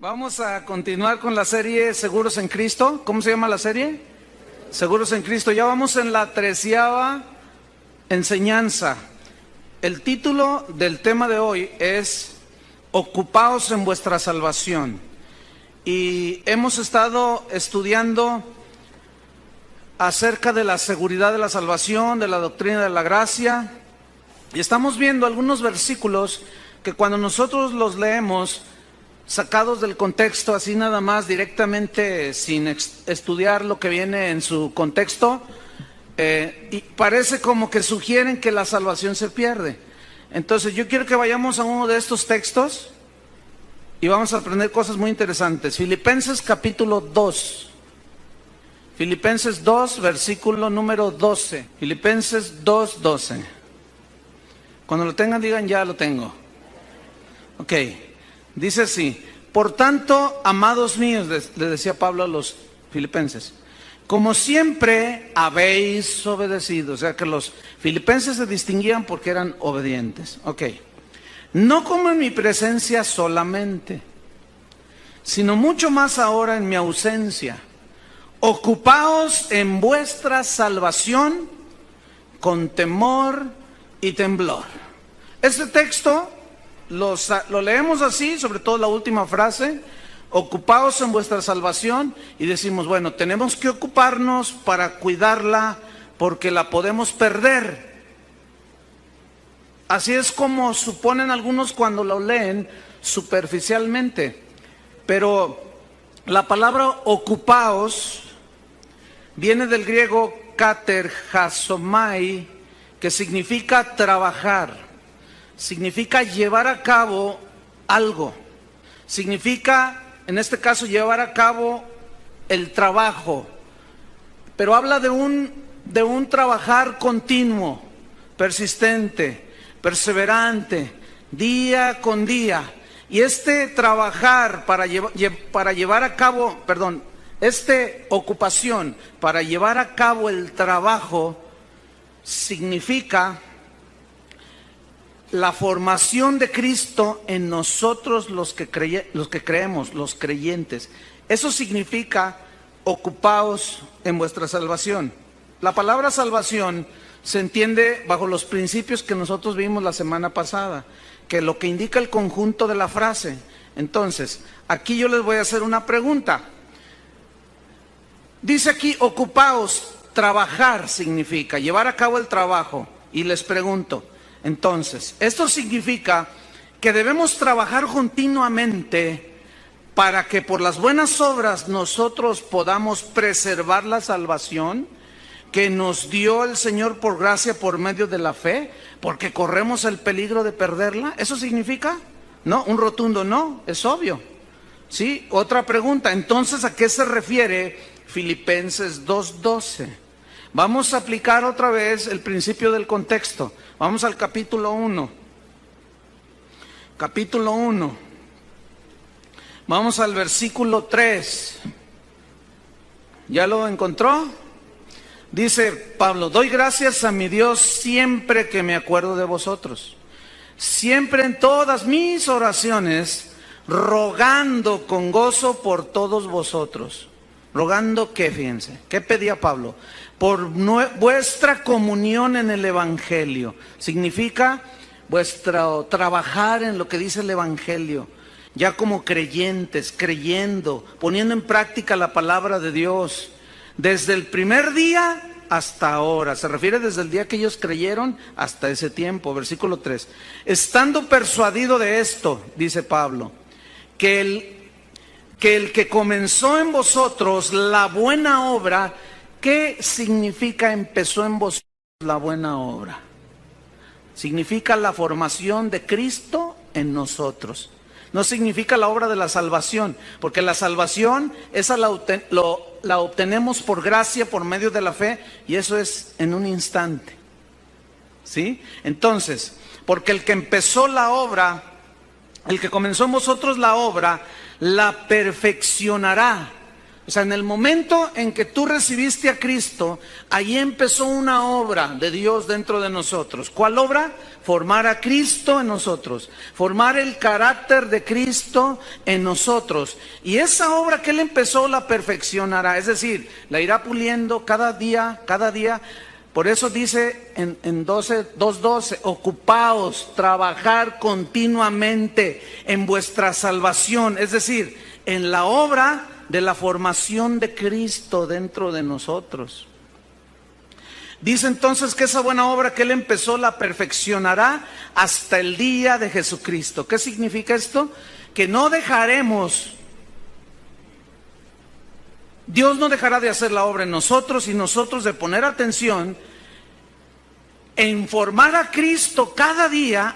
Vamos a continuar con la serie Seguros en Cristo. ¿Cómo se llama la serie? Seguros en Cristo. Ya vamos en la 13ª enseñanza. El título del tema de hoy es Ocupaos en vuestra salvación. Y hemos estado estudiando acerca de la seguridad de la salvación, de la doctrina de la gracia. Y estamos viendo algunos versículos que cuando nosotros los leemos, sacados del contexto, así nada más, directamente, sin estudiar lo que viene en su contexto, y parece como que sugieren que la salvación se pierde. Entonces yo quiero que vayamos a uno de estos textos y vamos a aprender cosas muy interesantes. Filipenses capítulo 2. Filipenses 2, versículo número 12. Filipenses 2, 12. Cuando lo tengan, digan ya lo tengo. Ok. Dice así: por tanto, amados míos, le decía Pablo a los filipenses, como siempre habéis obedecido. O sea que los filipenses se distinguían porque eran obedientes. Ok. No como en mi presencia solamente, sino mucho más ahora en mi ausencia. Ocupaos en vuestra salvación con temor y temblor. Este texto lo leemos así, sobre todo la última frase, ocupaos en vuestra salvación, y decimos, bueno, tenemos que ocuparnos para cuidarla porque la podemos perder. Así es como suponen algunos cuando lo leen superficialmente, pero la palabra ocupaos viene del griego katerchazomai, que significa trabajar. Significa llevar a cabo algo. Significa, en este caso, llevar a cabo el trabajo. Pero habla de un trabajar continuo, persistente, perseverante, día con día. Y este trabajar para llevar a cabo, esta ocupación para llevar a cabo el trabajo significa la formación de Cristo en nosotros los que creemos, los creyentes. Eso significa ocupaos en vuestra salvación. La palabra salvación se entiende bajo los principios que nosotros vimos la semana pasada, que lo que indica el conjunto de la frase. Entonces, aquí yo les voy a hacer una pregunta. Dice aquí, ocupaos, trabajar significa, llevar a cabo el trabajo. Y les pregunto, entonces, esto significa que debemos trabajar continuamente para que por las buenas obras nosotros podamos preservar la salvación que nos dio el Señor por gracia por medio de la fe, porque corremos el peligro de perderla. ¿Eso significa? No, un rotundo no, es obvio. ¿Sí? Otra pregunta, entonces, ¿a qué se refiere Filipenses 2:12? Vamos a aplicar otra vez el principio del contexto. Vamos al capítulo 1. Capítulo 1. Vamos al versículo 3. ¿Ya lo encontró? Dice Pablo: doy gracias a mi Dios siempre que me acuerdo de vosotros. Siempre en todas mis oraciones, rogando con gozo por todos vosotros. ¿Rogando qué? Fíjense, ¿qué pedía Pablo? Por vuestra comunión en el Evangelio. Significa vuestro trabajar en lo que dice el Evangelio, ya como creyentes, creyendo, poniendo en práctica la palabra de Dios, desde el primer día hasta ahora. Se refiere desde el día que ellos creyeron hasta ese tiempo. Versículo 3. Estando persuadido de esto, dice Pablo, que el que comenzó en vosotros la buena obra. ¿Qué significa empezó en vosotros la buena obra? Significa la formación de Cristo en nosotros. No significa la obra de la salvación, porque la salvación esa la obtenemos por gracia, por medio de la fe, y eso es en un instante. ¿Sí? Entonces, porque el que empezó la obra, el que comenzó en vosotros la obra, la perfeccionará. O sea, en el momento en que tú recibiste a Cristo, ahí empezó una obra de Dios dentro de nosotros. ¿Cuál obra? Formar a Cristo en nosotros, formar el carácter de Cristo en nosotros. Y esa obra que Él empezó la perfeccionará, es decir, la irá puliendo cada día, cada día. Por eso dice en 2:12, ocupaos, trabajar continuamente en vuestra salvación, es decir, en la obra de la formación de Cristo dentro de nosotros. Dice entonces que esa buena obra que Él empezó la perfeccionará hasta el día de Jesucristo. ¿Qué significa esto? Que no dejaremos, Dios no dejará de hacer la obra en nosotros y nosotros de poner atención en formar a Cristo cada día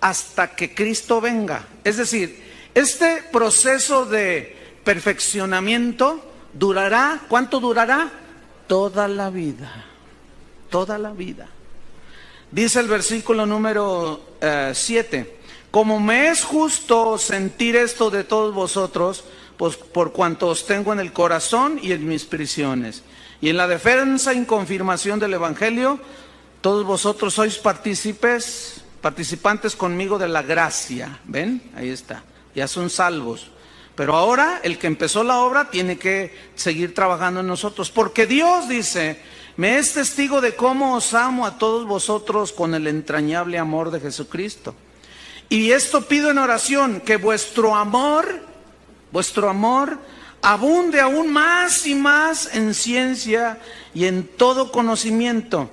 hasta que Cristo venga. Es decir, este proceso de perfeccionamiento durará, ¿cuánto durará? Toda la vida, toda la vida. Dice el versículo número 7, como me es justo sentir esto de todos vosotros, pues por cuanto os tengo en el corazón y en mis prisiones, y en la defensa y confirmación del Evangelio, todos vosotros sois participantes conmigo de la gracia. ¿Ven? Ahí está, ya son salvos. Pero ahora el que empezó la obra tiene que seguir trabajando en nosotros. Porque Dios dice, me es testigo de cómo os amo a todos vosotros con el entrañable amor de Jesucristo. Y esto pido en oración, que vuestro amor abunde aún más y más en ciencia y en todo conocimiento,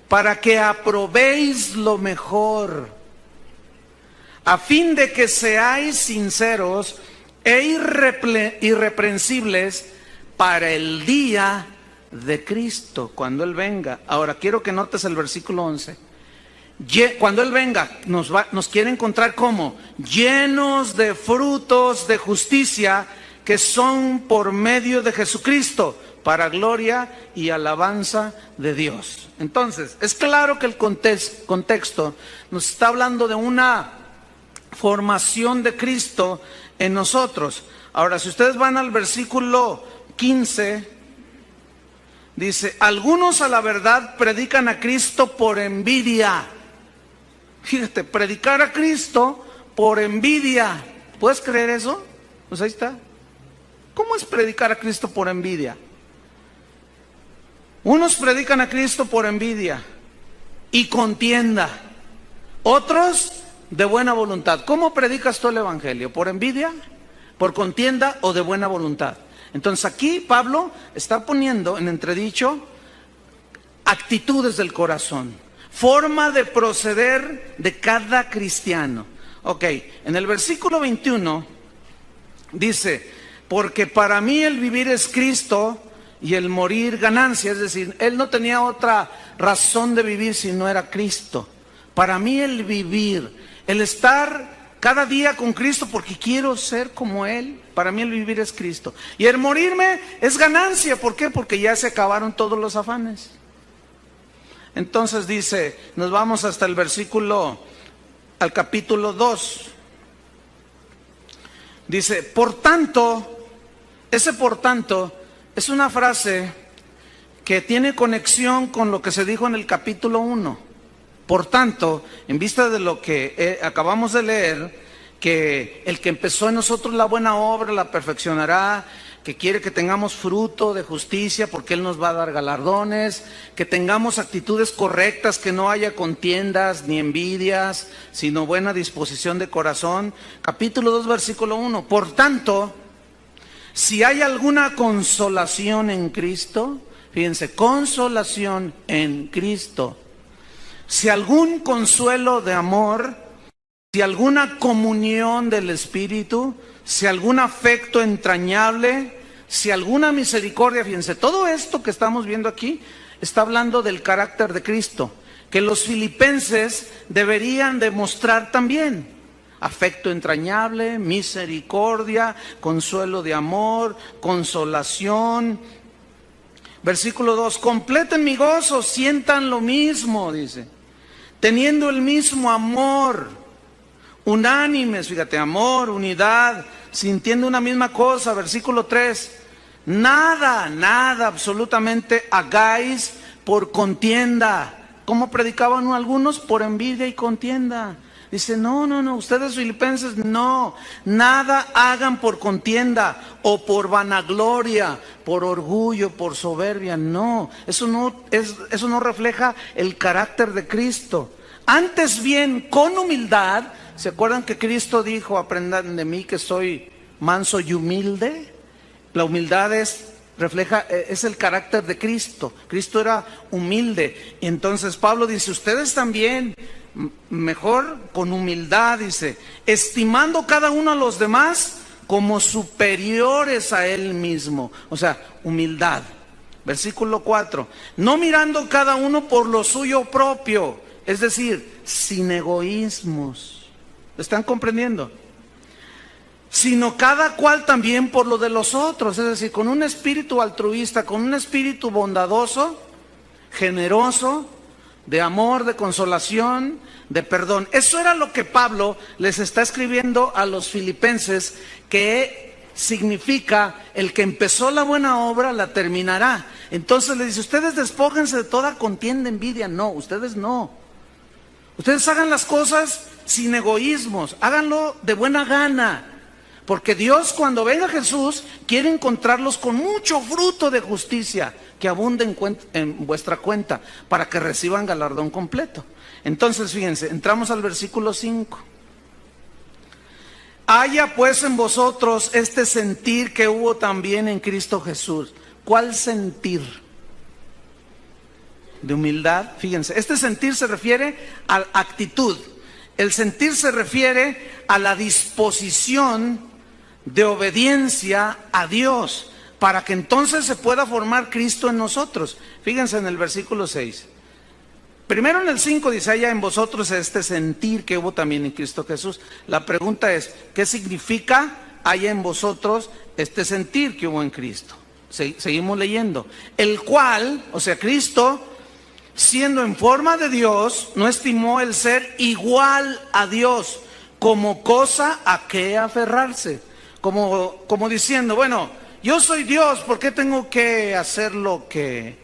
para que aprobéis lo mejor, a fin de que seáis sinceros e irreprensibles para el día de Cristo, cuando Él venga. Ahora quiero que notes el versículo 11. Cuando Él venga, nos quiere encontrar ¿cómo? Llenos de frutos de justicia que son por medio de Jesucristo, para gloria y alabanza de Dios. Entonces, es claro que el contexto nos está hablando de una formación de Cristo en nosotros. Ahora, si ustedes van al versículo 15, dice, algunos a la verdad predican a Cristo por envidia. Fíjate, predicar a Cristo por envidia. ¿Puedes creer eso? Pues ahí está. ¿Cómo es predicar a Cristo por envidia? Unos predican a Cristo por envidia y contienda. Otros de buena voluntad. ¿Cómo predicas tú el Evangelio? ¿Por envidia? ¿Por contienda o de buena voluntad? Entonces aquí Pablo está poniendo en entredicho actitudes del corazón, forma de proceder de cada cristiano. Ok, en el versículo 21 dice, porque para mí el vivir es Cristo y el morir ganancia. Es decir, él no tenía otra razón de vivir si no era Cristo. Para mí el vivir, el estar cada día con Cristo porque quiero ser como Él, para mí el vivir es Cristo. Y el morirme es ganancia. ¿Por qué? Porque ya se acabaron todos los afanes. Entonces dice, nos vamos hasta el versículo, al capítulo 2. Dice, por tanto, ese por tanto es una frase que tiene conexión con lo que se dijo en el capítulo 1. Por tanto, en vista de lo que acabamos de leer, que el que empezó en nosotros la buena obra la perfeccionará, que quiere que tengamos fruto de justicia porque Él nos va a dar galardones, que tengamos actitudes correctas, que no haya contiendas ni envidias, sino buena disposición de corazón. Capítulo 2, versículo 1. Por tanto, si hay alguna consolación en Cristo, fíjense, consolación en Cristo, si algún consuelo de amor, si alguna comunión del Espíritu, si algún afecto entrañable, si alguna misericordia, fíjense, todo esto que estamos viendo aquí está hablando del carácter de Cristo, que los filipenses deberían demostrar también. Afecto entrañable, misericordia, consuelo de amor, consolación. Versículo 2, completen mi gozo, sientan lo mismo, dice, teniendo el mismo amor, unánimes, fíjate, amor, unidad, sintiendo una misma cosa. Versículo 3, Nada, nada, absolutamente hagáis por contienda. ¿Cómo predicaban algunos? Por envidia y contienda. Dice, no, ustedes filipenses, no, nada hagan por contienda o por vanagloria, por orgullo, por soberbia, no. Eso no refleja el carácter de Cristo. Antes bien, con humildad, ¿se acuerdan que Cristo dijo, aprendan de mí que soy manso y humilde? La humildad es el carácter de Cristo. Cristo era humilde. Y entonces Pablo dice, ustedes también, mejor con humildad, dice, estimando cada uno a los demás como superiores a él mismo. O sea, humildad. Versículo 4. No mirando cada uno por lo suyo propio, es decir, sin egoísmos. ¿Lo están comprendiendo? Sino cada cual también por lo de los otros, es decir, con un espíritu altruista, con un espíritu bondadoso, generoso, de amor, de consolación, de perdón. Eso era lo que Pablo les está escribiendo a los filipenses, que significa el que empezó la buena obra la terminará. Entonces les dice, ustedes despójense de toda contienda, envidia. No, ustedes no. Ustedes hagan las cosas sin egoísmos, háganlo de buena gana. Porque Dios, cuando venga Jesús, quiere encontrarlos con mucho fruto de justicia que abunde en vuestra cuenta, para que reciban galardón completo. Entonces, fíjense, entramos al versículo 5. Haya pues en vosotros este sentir que hubo también en Cristo Jesús. ¿Cuál sentir? De humildad. Fíjense, este sentir se refiere a actitud. El sentir se refiere a la disposición de obediencia a Dios, para que entonces se pueda formar Cristo en nosotros. Fíjense en el versículo 6. Primero en el 5 dice, haya en vosotros este sentir que hubo también en Cristo Jesús. La pregunta es, ¿qué significa haya en vosotros este sentir que hubo en Cristo? Seguimos leyendo. El cual, o sea, Cristo, siendo en forma de Dios, no estimó el ser igual a Dios como cosa a que aferrarse. Como diciendo, bueno, yo soy Dios, ¿por qué tengo que hacer lo que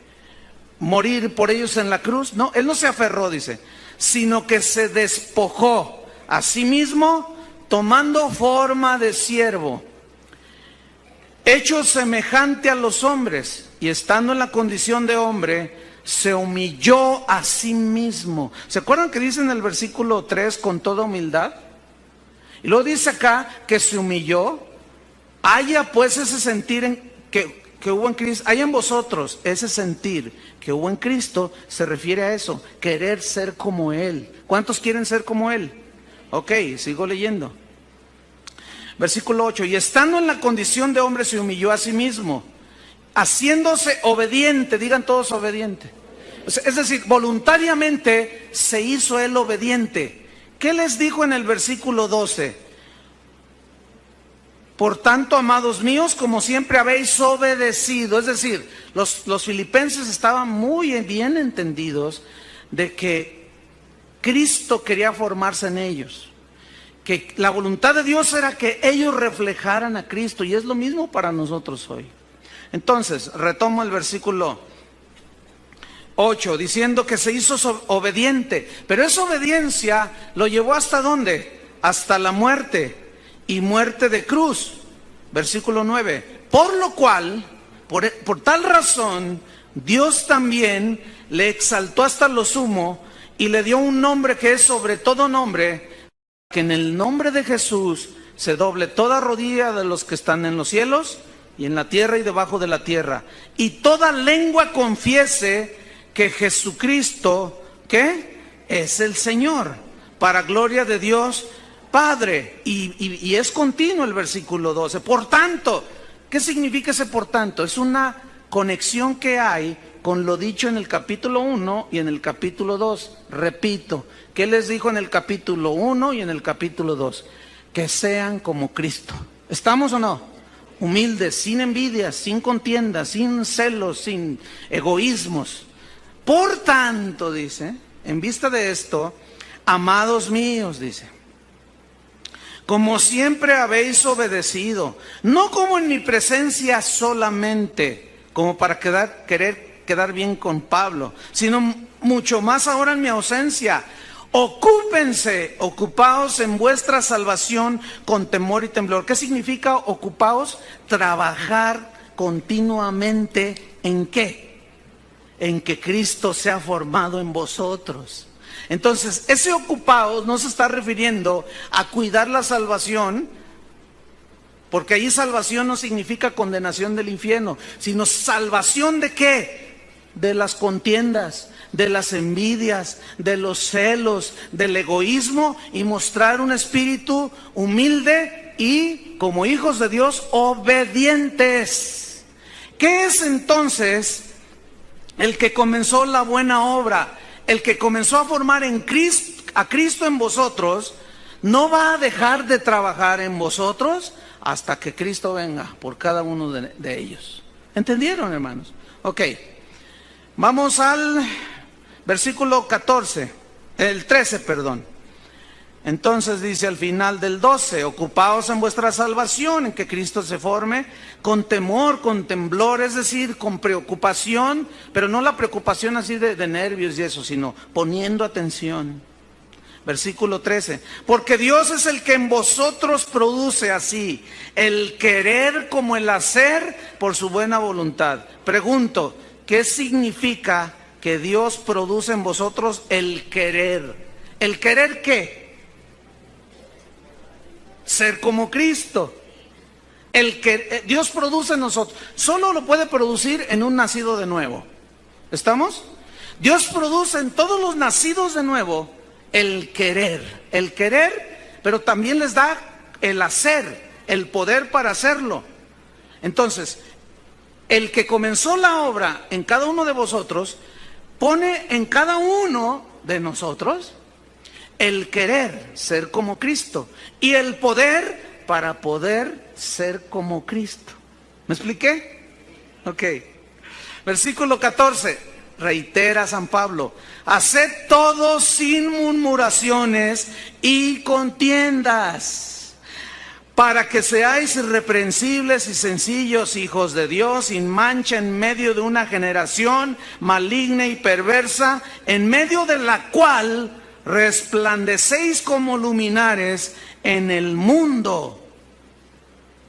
morir por ellos en la cruz? No, Él no se aferró, dice, sino que se despojó a sí mismo, tomando forma de siervo, hecho semejante a los hombres, y estando en la condición de hombre, se humilló a sí mismo. ¿Se acuerdan que dice en el versículo 3, con toda humildad? Y luego dice acá que se humilló. Haya pues ese sentir que hubo en Cristo, haya en vosotros ese sentir que hubo en Cristo, se refiere a eso, querer ser como Él. ¿Cuántos quieren ser como Él? Ok, sigo leyendo. Versículo 8, y estando en la condición de hombre se humilló a sí mismo, haciéndose obediente, digan todos obediente. Es decir, voluntariamente se hizo Él obediente. ¿Qué les dijo en el versículo 12? Por tanto, amados míos, como siempre habéis obedecido. Es decir, los filipenses estaban muy bien entendidos de que Cristo quería formarse en ellos, que la voluntad de Dios era que ellos reflejaran a Cristo, y es lo mismo para nosotros hoy. Entonces, retomo el versículo 8, diciendo que se hizo obediente, pero esa obediencia lo llevó ¿hasta dónde? Hasta la muerte, y muerte de cruz. Versículo 9, por lo cual, por tal razón, Dios también le exaltó hasta lo sumo, y le dio un nombre que es sobre todo nombre, que en el nombre de Jesús se doble toda rodilla de los que están en los cielos, y en la tierra y debajo de la tierra, y toda lengua confiese que Jesucristo, ¿qué? Es el Señor, para gloria de Dios Padre. Y es continuo el versículo 12. Por tanto, ¿qué significa ese por tanto? Es una conexión que hay con lo dicho en el capítulo 1 y en el capítulo 2. Repito, ¿qué les dijo en el capítulo 1 y en el capítulo 2? Que sean como Cristo. ¿Estamos o no? Humildes, sin envidia, sin contienda, sin celos, sin egoísmos. Por tanto, dice, en vista de esto, amados míos, dice, como siempre habéis obedecido, no como en mi presencia solamente, como para querer quedar bien con Pablo, sino mucho más ahora en mi ausencia. Ocupaos en vuestra salvación con temor y temblor. ¿Qué significa ocupaos? Trabajar continuamente, ¿en qué? En que Cristo sea formado en vosotros. Entonces, ese ocupaos no se está refiriendo a cuidar la salvación, porque ahí salvación no significa condenación del infierno, sino salvación ¿de qué? De las contiendas, de las envidias, de los celos, del egoísmo, y mostrar un espíritu humilde y, como hijos de Dios, obedientes. ¿Qué es entonces el que comenzó la buena obra? El que comenzó a formar a Cristo en vosotros, no va a dejar de trabajar en vosotros hasta que Cristo venga por cada uno de ellos. ¿Entendieron, hermanos? Ok, vamos al versículo 13, perdón. Entonces dice al final del 12, ocupaos en vuestra salvación, en que Cristo se forme, con temor, con temblor, es decir, con preocupación, pero no la preocupación así de nervios y eso, sino poniendo atención. Versículo 13, porque Dios es el que en vosotros produce así, el querer como el hacer por su buena voluntad. Pregunto, ¿qué significa que Dios produce en vosotros el querer? ¿El querer qué? Ser como Cristo. El que Dios produce en nosotros, solo lo puede producir en un nacido de nuevo. ¿Estamos? Dios produce en todos los nacidos de nuevo el querer, pero también les da el hacer, el poder para hacerlo. Entonces, el que comenzó la obra en cada uno de vosotros, pone en cada uno de nosotros el querer ser como Cristo y el poder para poder ser como Cristo. ¿Me expliqué? Ok. Versículo 14, reitera San Pablo, haced todo sin murmuraciones y contiendas, para que seáis irreprensibles y sencillos hijos de Dios, sin mancha en medio de una generación maligna y perversa, en medio de la cual resplandecéis como luminares en el mundo.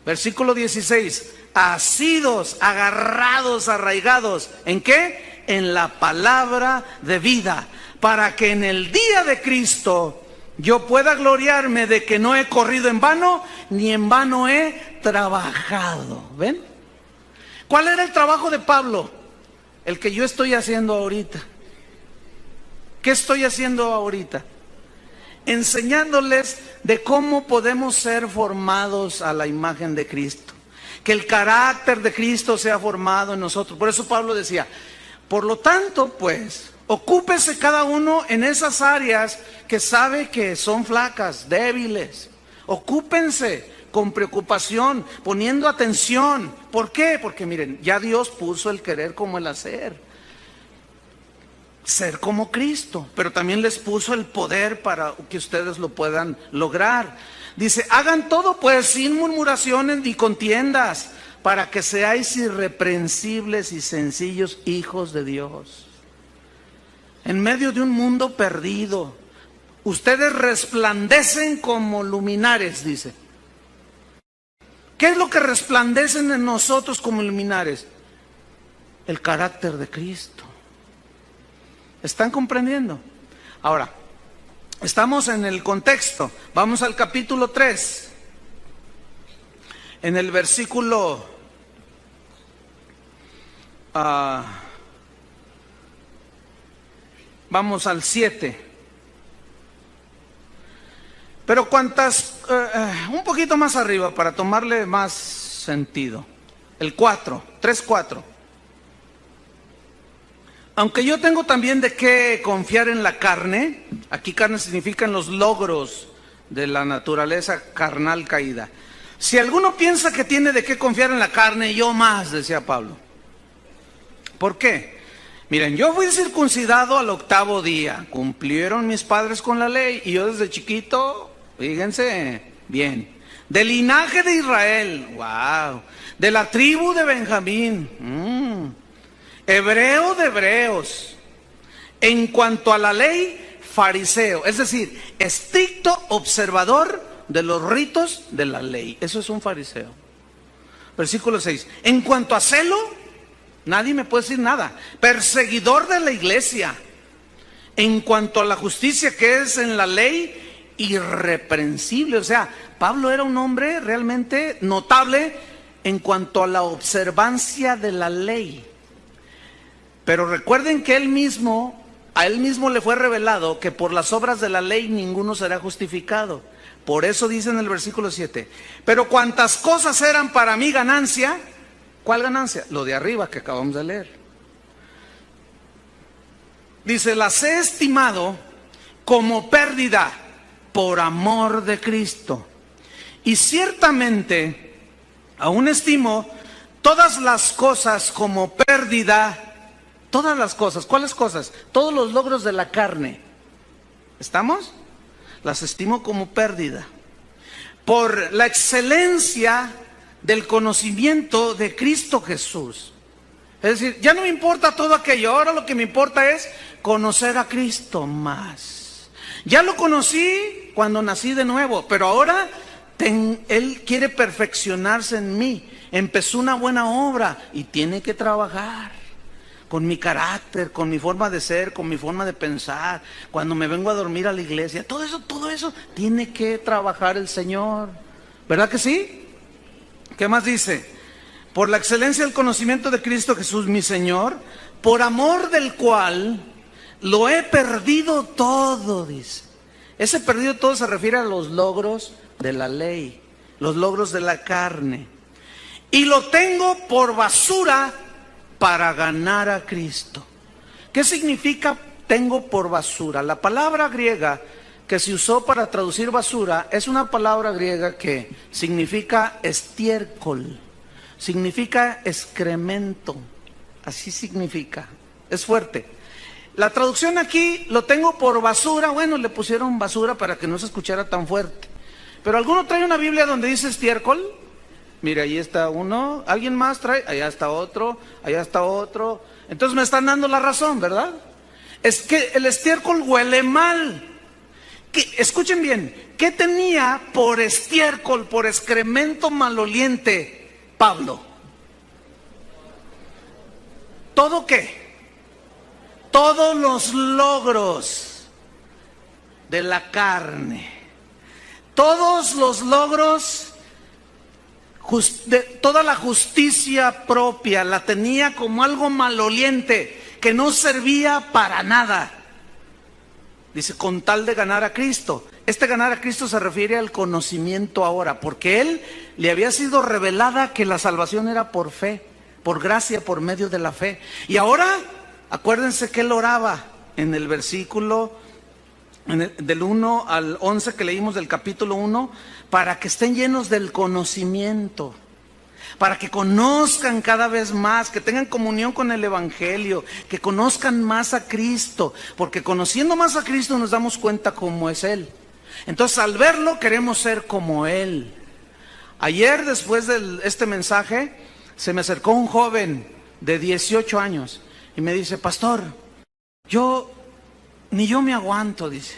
Versículo 16, asidos, agarrados, arraigados, ¿en qué? En la palabra de vida, para que en el día de Cristo yo pueda gloriarme de que no he corrido en vano, ni en vano he trabajado. ¿Ven? ¿Cuál era el trabajo de Pablo? El que yo estoy haciendo ahorita. ¿Qué estoy haciendo ahorita? Enseñándoles de cómo podemos ser formados a la imagen de Cristo. Que el carácter de Cristo sea formado en nosotros. Por eso Pablo decía, por lo tanto, pues, ocúpese cada uno en esas áreas que sabe que son flacas, débiles. Ocúpense con preocupación, poniendo atención. ¿Por qué? Porque miren, ya Dios puso el querer como el hacer. Ser como Cristo, pero también les puso el poder para que ustedes lo puedan lograr. Dice, hagan todo pues sin murmuraciones ni contiendas, para que seáis irreprensibles y sencillos hijos de Dios. En medio de un mundo perdido, ustedes resplandecen como luminares, dice. ¿Qué es lo que resplandecen en nosotros como luminares? El carácter de Cristo. ¿Están comprendiendo? Ahora, estamos en el contexto. Vamos al capítulo 3. En el versículo vamos al 7. Pero un poquito más arriba para tomarle más sentido. El 4, 3:4. Aunque yo tengo también de qué confiar en la carne, aquí carne significa en los logros de la naturaleza carnal caída. Si alguno piensa que tiene de qué confiar en la carne, yo más, decía Pablo. ¿Por qué? Miren, yo fui circuncidado al 8º día, cumplieron mis padres con la ley, y yo desde chiquito, fíjense, Bien. Del linaje de Israel. Wow. De la tribu de Benjamín. Hebreo de hebreos. En cuanto a la ley, fariseo. Es decir, estricto observador de los ritos de la ley. Eso es un fariseo. Versículo 6. En cuanto a celo, nadie me puede decir nada. Perseguidor de la iglesia. En cuanto a la justicia que es en la ley, irreprensible. O sea, Pablo era un hombre realmente notable en cuanto a la observancia de la ley. Pero recuerden que a él mismo le fue revelado que por las obras de la ley ninguno será justificado. Por eso dice en el versículo 7, pero cuantas cosas eran para mí ganancia. ¿Cuál ganancia? Lo de arriba que acabamos de leer. Dice, las he estimado como pérdida por amor de Cristo. Y ciertamente, aún estimo todas las cosas como pérdida. Todas las cosas. ¿Cuáles cosas? Todos los logros de la carne. ¿Estamos? Las estimo como pérdida. Por la excelencia del conocimiento de Cristo Jesús. Es decir, ya no me importa todo aquello. Ahora lo que me importa es conocer a Cristo más. Ya lo conocí cuando nací de nuevo, pero ahora Él quiere perfeccionarse en mí. Empezó una buena obra y tiene que trabajar con mi carácter, con mi forma de ser, con mi forma de pensar. Cuando me vengo a dormir a la iglesia, todo eso tiene que trabajar el Señor. ¿Verdad que sí? ¿Qué más dice? Por la excelencia del conocimiento de Cristo Jesús mi Señor, por amor del cual lo he perdido todo, dice. Ese perdido todo se refiere a los logros de la ley, los logros de la carne. Y lo tengo por basura para ganar a Cristo. ¿Qué significa tengo por basura? La palabra griega que se usó para traducir basura es una palabra griega que significa estiércol, significa excremento, así significa, es fuerte. La traducción aquí, lo tengo por basura, bueno, le pusieron basura para que no se escuchara tan fuerte. Pero ¿alguno trae una Biblia donde dice estiércol? Mire, ahí está uno, ¿alguien más trae? Allá está otro, allá está otro. Entonces me están dando la razón, ¿verdad? Es que el estiércol huele mal. Escuchen bien, ¿qué tenía por estiércol, por excremento maloliente Pablo? ¿Todo qué? Todos los logros de la carne, todos los logros, toda la justicia propia la tenía como algo maloliente que no servía para nada. Dice, con tal de ganar a Cristo. Este ganar a Cristo se refiere al conocimiento ahora, porque él le había sido revelada que la salvación era por fe, por gracia, por medio de la fe. Y ahora, acuérdense que él oraba en el versículo del 1 al 11 que leímos del capítulo 1, para que estén llenos del conocimiento, para que conozcan cada vez más, que tengan comunión con el Evangelio, que conozcan más a Cristo, porque conociendo más a Cristo nos damos cuenta cómo es Él. Entonces al verlo queremos ser como Él. Ayer, después de este mensaje, se me acercó un joven de 18 años y me dice, pastor, ni yo me aguanto, dice,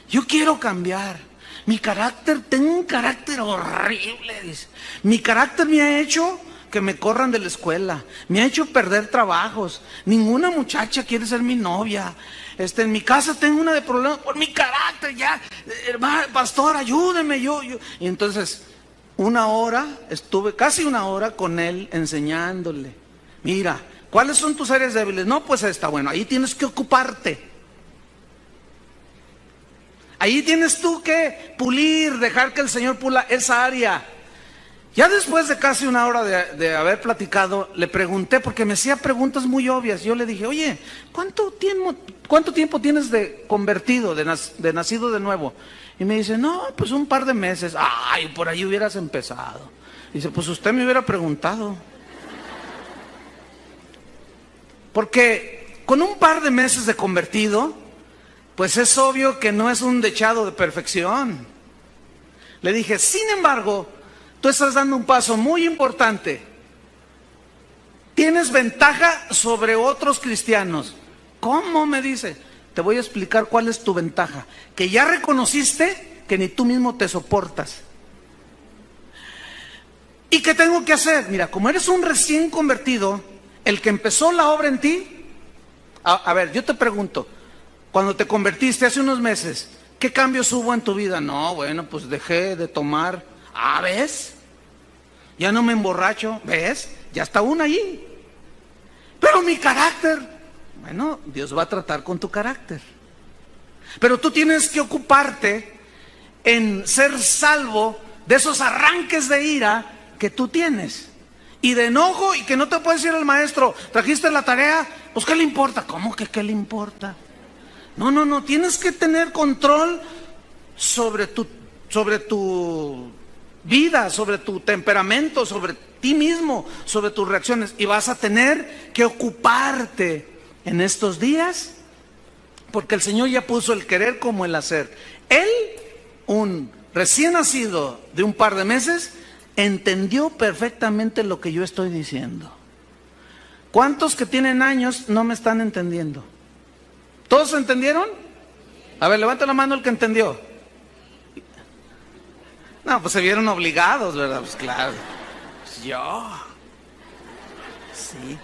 yo quiero cambiar. Mi carácter, tengo un carácter horrible, dice. Mi carácter me ha hecho que me corran de la escuela, me ha hecho perder trabajos. Ninguna muchacha quiere ser mi novia. En mi casa tengo una de problemas por mi carácter, ya. Pastor, ayúdeme, yo. Y entonces, estuve casi una hora con él enseñándole. Mira, ¿cuáles son tus áreas débiles? No, pues esta, bueno, ahí tienes que ocuparte. Ahí tienes tú que pulir, dejar que el Señor pula esa área. Ya después de casi una hora de haber platicado, le pregunté, porque me hacía preguntas muy obvias. Yo le dije, oye, ¿cuánto tiempo tienes de convertido, de nacido de nuevo? Y me dice, no, pues un par de meses. Ay, por ahí hubieras empezado. Dice, pues usted me hubiera preguntado. Porque con un par de meses de convertido, pues es obvio que no es un dechado de perfección. Le dije, sin embargo, tú estás dando un paso muy importante. Tienes ventaja sobre otros cristianos. ¿Cómo? Me dice. Te voy a explicar cuál es tu ventaja. Que ya reconociste que ni tú mismo te soportas. ¿Y qué tengo que hacer? Mira, como eres un recién convertido, el que empezó la obra en ti, a ver, yo te pregunto, cuando te convertiste hace unos meses, ¿qué cambios hubo en tu vida? No, bueno, pues dejé de tomar. Ah, ¿ves? Ya no me emborracho, ¿ves? Ya está uno allí. Pero mi carácter, bueno, Dios va a tratar con tu carácter. Pero tú tienes que ocuparte en ser salvo de esos arranques de ira que tú tienes. Y de enojo, y que no te puedes decir al maestro, ¿trajiste la tarea? Pues ¿qué le importa? ¿Cómo que qué le importa? No, tienes que tener control sobre tu vida, sobre tu temperamento, sobre ti mismo, sobre tus reacciones. Y vas a tener que ocuparte en estos días, porque el Señor ya puso el querer como el hacer. Él, un recién nacido de un par de meses, entendió perfectamente lo que yo estoy diciendo. ¿Cuántos que tienen años no me están entendiendo? ¿Todos entendieron? A ver, levanta la mano el que entendió. No, pues se vieron obligados, ¿verdad? Pues claro. Pues yo. Sí.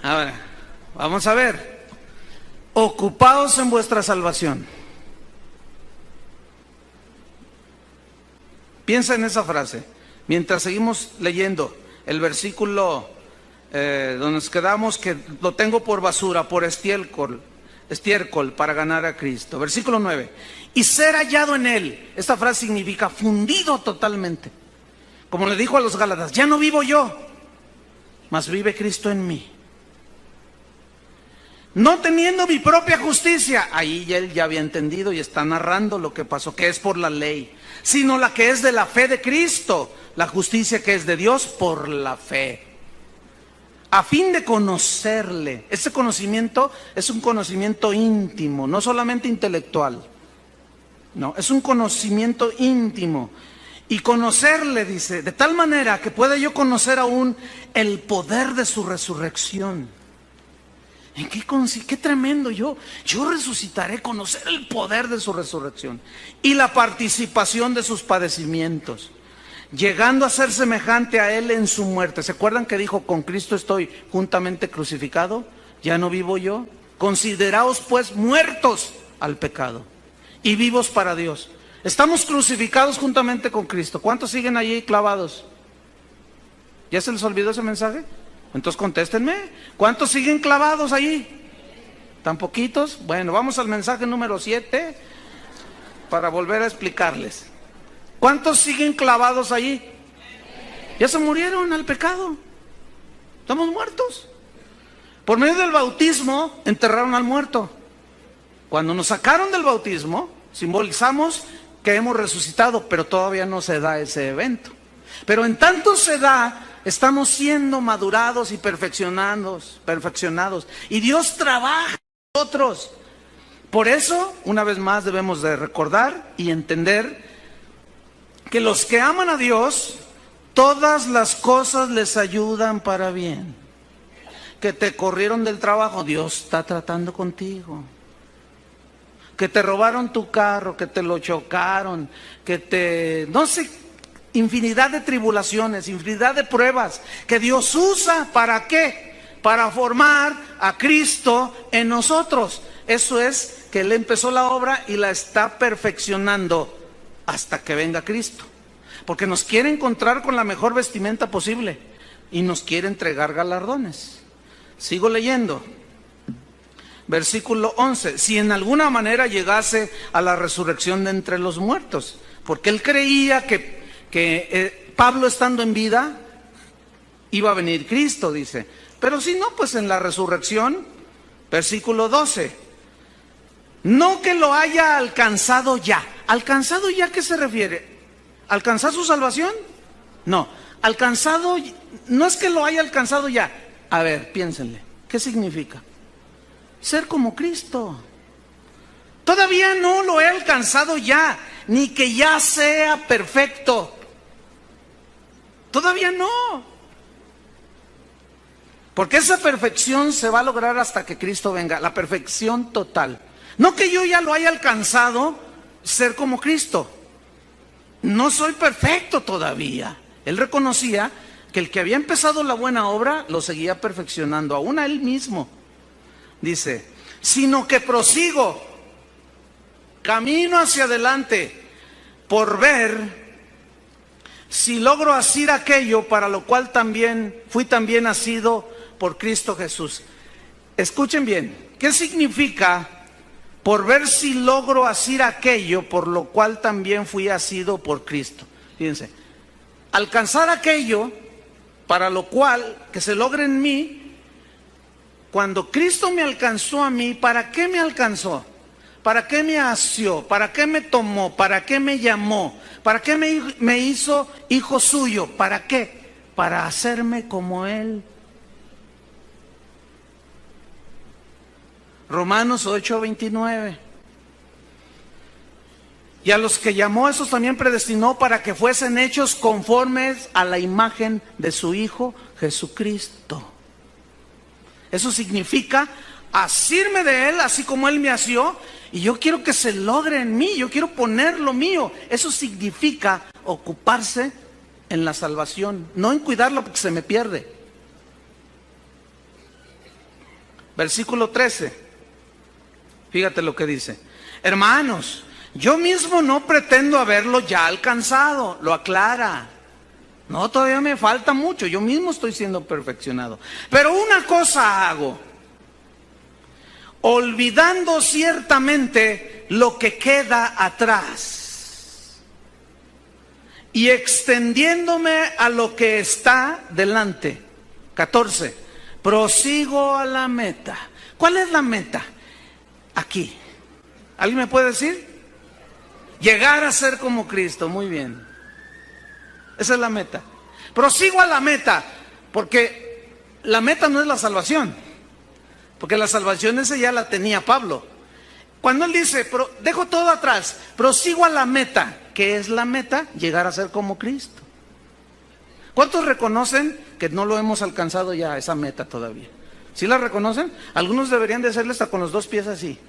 Ahora, vamos a ver. Ocupaos en vuestra salvación. Piensa en esa frase. Mientras seguimos leyendo el versículo donde nos quedamos, que lo tengo por basura, por estiércol para ganar a Cristo. Versículo 9. Y ser hallado en Él. Esta frase significa fundido totalmente. Como le dijo a los Gálatas, ya no vivo yo, mas vive Cristo en mí. No teniendo mi propia justicia. Ahí él ya había entendido y está narrando lo que pasó, que es por la ley, sino la que es de la fe de Cristo, la justicia que es de Dios por la fe. A fin de conocerle. Ese conocimiento es un conocimiento íntimo, no solamente intelectual. No, es un conocimiento íntimo. Y conocerle, dice, de tal manera que pueda yo conocer aún el poder de su resurrección. ¿En qué consiste? ¡Qué tremendo! Yo resucitaré, conocer el poder de su resurrección y la participación de sus padecimientos, llegando a ser semejante a Él en su muerte. ¿Se acuerdan que dijo, con Cristo estoy juntamente crucificado? Ya no vivo yo. Consideraos pues muertos al pecado y vivos para Dios. Estamos crucificados juntamente con Cristo. ¿Cuántos siguen allí clavados? ¿Ya se les olvidó ese mensaje? Entonces contéstenme. ¿Cuántos siguen clavados allí? ¿Tan poquitos? Bueno, vamos al mensaje número 7 para volver a explicarles. ¿Cuántos siguen clavados allí? Ya se murieron al pecado. Estamos muertos. Por medio del bautismo enterraron al muerto. Cuando nos sacaron del bautismo, simbolizamos que hemos resucitado, pero todavía no se da ese evento. Pero en tanto se da, estamos siendo madurados y perfeccionados. Y Dios trabaja en nosotros. Por eso, una vez más, debemos de recordar y entender que los que aman a Dios, todas las cosas les ayudan para bien. Que te corrieron del trabajo, Dios está tratando contigo. Que te robaron tu carro, que te lo chocaron, no sé, infinidad de tribulaciones, infinidad de pruebas que Dios usa. ¿Para qué? Para formar a Cristo en nosotros. Eso es que Él empezó la obra y la está perfeccionando hasta que venga Cristo. Porque nos quiere encontrar con la mejor vestimenta posible y nos quiere entregar galardones. Sigo leyendo. Versículo 11. Si en alguna manera llegase a la resurrección de entre los muertos. Porque él creía que Pablo estando en vida iba a venir Cristo, dice. Pero si no, pues en la resurrección, versículo 12. No que lo haya alcanzado ya. ¿Alcanzado ya a qué se refiere? ¿Alcanzar su salvación? No. Alcanzado, no es que lo haya alcanzado ya. A ver, piénsenle. ¿Qué significa? Ser como Cristo. Todavía no lo he alcanzado ya. ni que ya sea perfecto. Todavía no. Porque esa perfección se va a lograr hasta que Cristo venga, la perfección total. No que yo ya lo haya alcanzado, ser como Cristo. No soy perfecto todavía. Él reconocía que el que había empezado la buena obra lo seguía perfeccionando, aún a él mismo. Dice, sino que prosigo, camino hacia adelante, por ver si logro hacer aquello para lo cual también fui también nacido por Cristo Jesús. Escuchen bien, ¿qué significa por ver si logro hacer aquello por lo cual también fui nacido por Cristo? Fíjense, alcanzar aquello para lo cual que se logre en mí. Cuando Cristo me alcanzó a mí, ¿para qué me alcanzó? ¿Para qué me asió? ¿Para qué me tomó? ¿Para qué me llamó? ¿Para qué me hizo hijo suyo? ¿Para qué? Para hacerme como Él. Romanos 8:29. Y a los que llamó, esos también predestinó para que fuesen hechos conformes a la imagen de su Hijo Jesucristo. Eso significa asirme de Él, así como Él me asió, y yo quiero que se logre en mí, yo quiero poner lo mío. Eso significa ocuparse en la salvación, no en cuidarlo porque se me pierde. Versículo 13. Fíjate lo que dice. Hermanos, yo mismo no pretendo haberlo ya alcanzado, lo aclara. No, todavía me falta mucho, yo mismo estoy siendo perfeccionado. Pero una cosa hago, olvidando ciertamente lo que queda atrás y extendiéndome a lo que está delante. 14. Prosigo a la meta. ¿Cuál es la meta? Aquí. ¿Alguien me puede decir? Llegar a ser como Cristo. Muy bien. Esa es la meta. Prosigo a la meta, porque la meta no es la salvación, porque la salvación esa ya la tenía Pablo. Cuando él dice, dejo todo atrás, prosigo a la meta. ¿Qué es la meta? Llegar a ser como Cristo. ¿Cuántos reconocen que no lo hemos alcanzado ya, esa meta todavía? ¿Sí la reconocen? Algunos deberían de hacerle hasta con los dos pies así.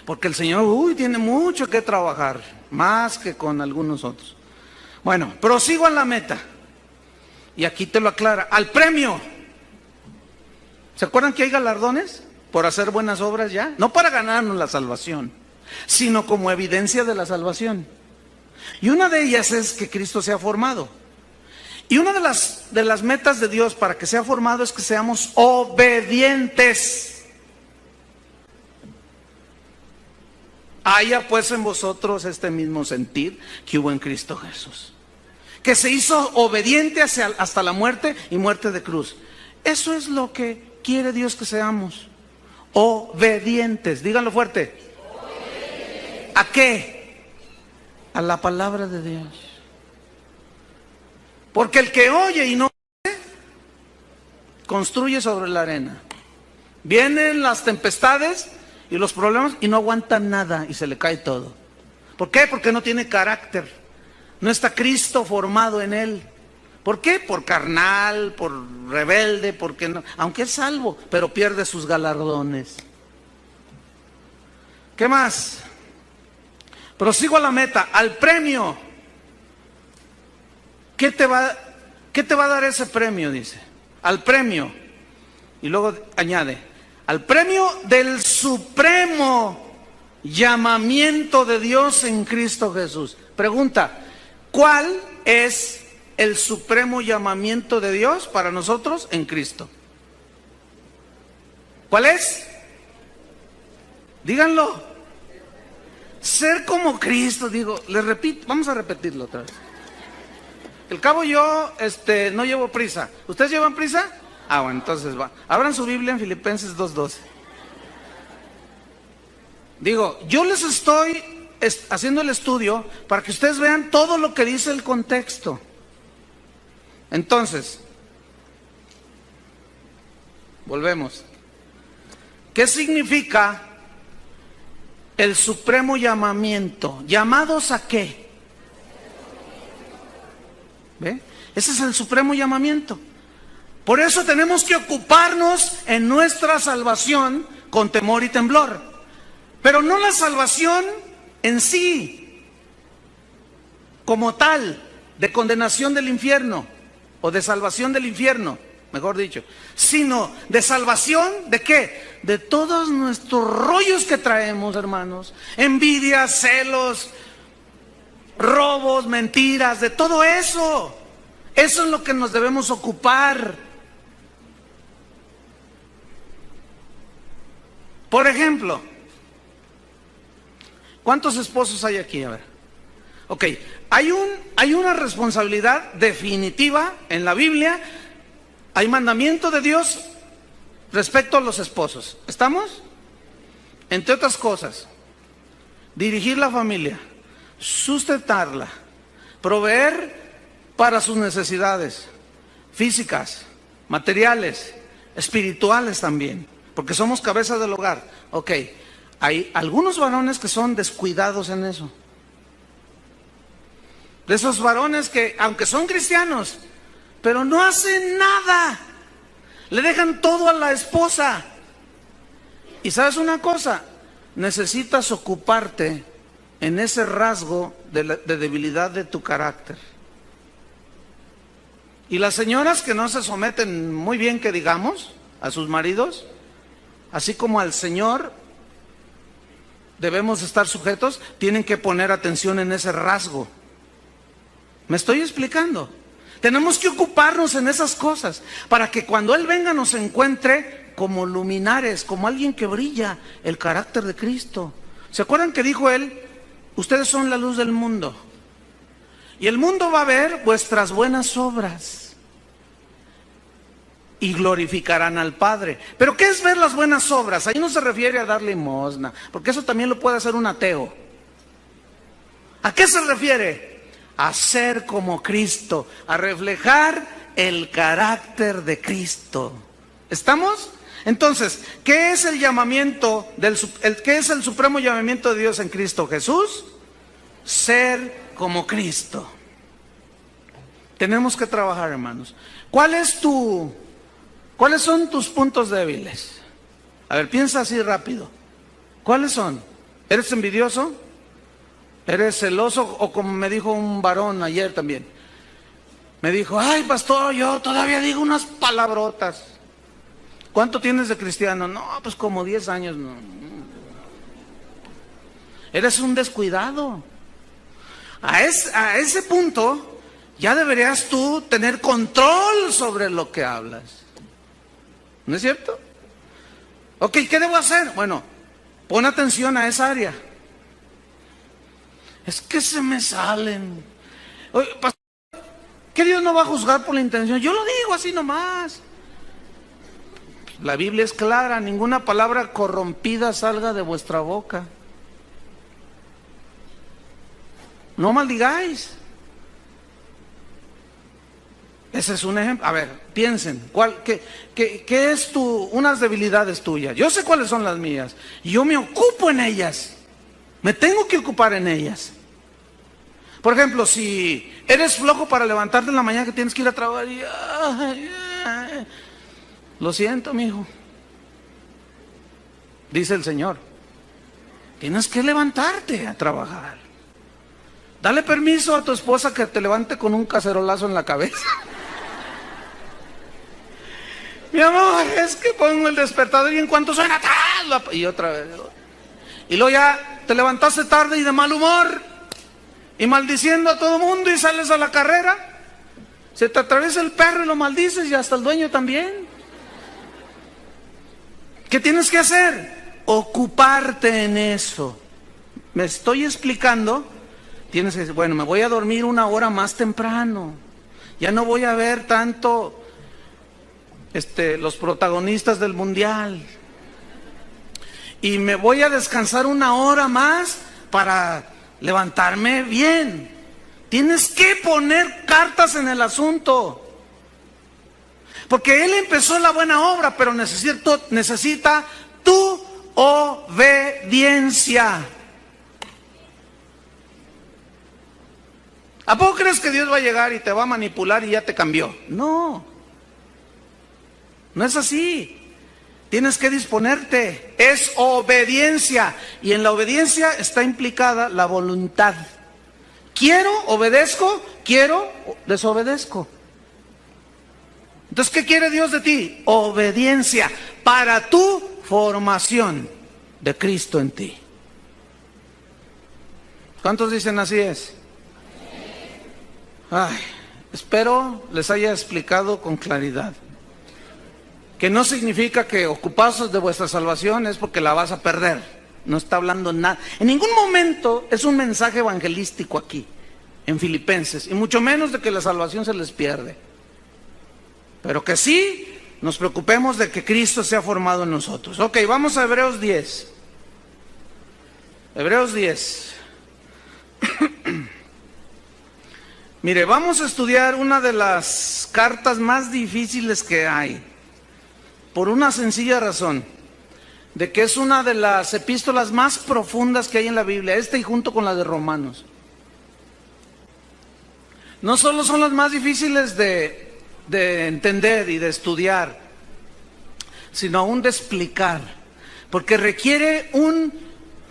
Porque el Señor, tiene mucho que trabajar, más que con algunos otros. Bueno, prosigo a la meta. Y aquí te lo aclara. Al premio. ¿Se acuerdan que hay galardones por hacer buenas obras ya? No para ganarnos la salvación, sino como evidencia de la salvación. Y una de ellas es que Cristo sea formado. Y una de las metas de Dios para que sea formado es que seamos obedientes. Haya pues en vosotros este mismo sentir que hubo en Cristo Jesús, que se hizo obediente hasta la muerte y muerte de cruz. Eso es lo que quiere Dios que seamos. Obedientes. Díganlo fuerte. Obedientes. ¿A qué? A la palabra de Dios. Porque el que oye y no oye, construye sobre la arena. Vienen las tempestades y los problemas y no aguanta nada y se le cae todo. ¿Por qué? Porque no tiene carácter. No está Cristo formado en él. ¿Por qué? Por carnal, por rebelde, porque no, aunque es salvo, pero pierde sus galardones. ¿Qué más? Prosigo a la meta, al premio. ¿Qué te va a dar ese premio? Dice, al premio. Y luego añade, al premio del supremo llamamiento de Dios en Cristo Jesús. Pregunta, ¿cuál es el supremo llamamiento de Dios para nosotros en Cristo? ¿Cuál es? Díganlo. Ser como Cristo, digo, les repito, vamos a repetirlo otra vez. El cabo yo no llevo prisa. ¿Ustedes llevan prisa? Ah, bueno, entonces va. Abran su Biblia en Filipenses 2:12. Digo, yo les estoy haciendo el estudio para que ustedes vean todo lo que dice el contexto. Entonces, volvemos. ¿Qué significa el supremo llamamiento. ¿Llamados a qué? ¿Ve? Ese es el supremo llamamiento. Por eso tenemos que ocuparnos en nuestra salvación con temor y temblor. Pero no la salvación en sí, como tal, de condenación del infierno, o de salvación del infierno, mejor dicho, sino de salvación, ¿de qué? De todos nuestros rollos que traemos, hermanos, envidias, celos, robos, mentiras, de todo eso. Eso es lo que nos debemos ocupar. Por ejemplo, ¿cuántos esposos hay aquí? A ver. Ok, hay una responsabilidad definitiva en la Biblia. Hay mandamiento de Dios respecto a los esposos. ¿Estamos? Entre otras cosas, dirigir la familia, sustentarla, proveer para sus necesidades físicas, materiales, espirituales también, porque somos cabeza del hogar. Ok, hay algunos varones que son descuidados en eso. De esos varones que, aunque son cristianos, pero no hacen nada, le dejan todo a la esposa. Y sabes una cosa, necesitas ocuparte en ese rasgo de debilidad de tu carácter. Y las señoras que no se someten muy bien, que digamos, a sus maridos, así como al Señor debemos estar sujetos, tienen que poner atención en ese rasgo. ¿Me estoy explicando? Tenemos que ocuparnos en esas cosas para que cuando Él venga nos encuentre como luminares, como alguien que brilla el carácter de Cristo. ¿Se acuerdan que dijo Él? Ustedes son la luz del mundo. Y el mundo va a ver vuestras buenas obras y glorificarán al Padre. ¿Pero qué es ver las buenas obras? Ahí no se refiere a dar limosna, porque eso también lo puede hacer un ateo. ¿A qué se refiere? A ser como Cristo, a reflejar el carácter de Cristo. ¿Estamos? Entonces, ¿qué es el llamamiento qué es el supremo llamamiento de Dios en Cristo Jesús? Ser como Cristo. Tenemos que trabajar, hermanos. ¿Cuáles son tus puntos débiles? A ver, piensa así rápido. ¿Cuáles son? ¿Eres envidioso? ¿Eres celoso? O como me dijo un varón ayer también. Me dijo, ay pastor, yo todavía digo unas palabrotas. ¿Cuánto tienes de cristiano? No, pues como 10 años. No. Eres un descuidado. A ese punto ya deberías tú tener control sobre lo que hablas. ¿No es cierto? Ok, ¿qué debo hacer? Bueno, pon atención a esa área. Es que se me salen. Oye, pastor, ¿qué Dios no va a juzgar por la intención? Yo lo digo así nomás. La Biblia es clara, ninguna palabra corrompida salga de vuestra boca. No maldigáis. Ese es un ejemplo. A ver, piensen, ¿qué es unas debilidades tuyas? Yo sé cuáles son las mías. Y yo me ocupo en ellas. Me tengo que ocupar en ellas. Por ejemplo, si eres flojo para levantarte en la mañana que tienes que ir a trabajar y... lo siento, mijo. Dice el Señor. Tienes que levantarte a trabajar. Dale permiso a tu esposa que te levante con un cacerolazo en la cabeza. Mi amor, es que pongo el despertador y en cuanto suena, y otra vez. Y luego ya te levantaste tarde y de mal humor, y maldiciendo a todo mundo y sales a la carrera. Se te atraviesa el perro y lo maldices y hasta el dueño también. ¿Qué tienes que hacer? Ocuparte en eso. ¿Me estoy explicando? Tienes que decir, bueno, me voy a dormir 1 hora más temprano. Ya no voy a ver tanto los protagonistas del mundial. Y me voy a descansar 1 hora más para levantarme bien. Tienes que poner cartas en el asunto. Porque Él empezó la buena obra, pero necesita tu obediencia. ¿A poco crees que Dios va a llegar y te va a manipular y ya te cambió? No, no es así. Tienes que disponerte. Es obediencia. Y en la obediencia está implicada la voluntad. Quiero, obedezco. Quiero, desobedezco. Entonces, ¿qué quiere Dios de ti? Obediencia para tu formación de Cristo en ti. ¿Cuántos dicen así es? Ay, espero les haya explicado con claridad. Que no significa que ocupados de vuestra salvación es porque la vas a perder. No está hablando nada. En ningún momento es un mensaje evangelístico aquí, en Filipenses. Y mucho menos de que la salvación se les pierde. Pero que sí nos preocupemos de que Cristo sea formado en nosotros. Ok, vamos a Hebreos 10. Hebreos 10. Mire, vamos a estudiar una de las cartas más difíciles que hay. Por una sencilla razón, de que es una de las epístolas más profundas que hay en la Biblia, y junto con la de Romanos. No solo son las más difíciles de entender y de estudiar, sino aún de explicar, porque requiere un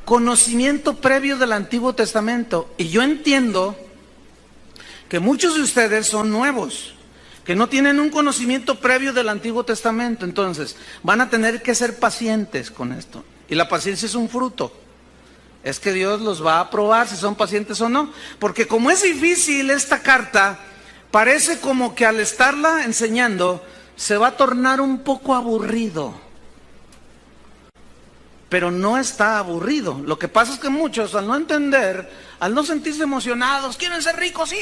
conocimiento previo del Antiguo Testamento. Y yo entiendo que muchos de ustedes son nuevos, que no tienen un conocimiento previo del Antiguo Testamento, entonces van a tener que ser pacientes con esto. Y la paciencia es un fruto. Es que Dios los va a probar si son pacientes o no. Porque como es difícil esta carta, parece como que al estarla enseñando se va a tornar un poco aburrido. Pero no está aburrido. Lo que pasa es que muchos, al no entender, al no sentirse emocionados, quieren ser ricos, sí,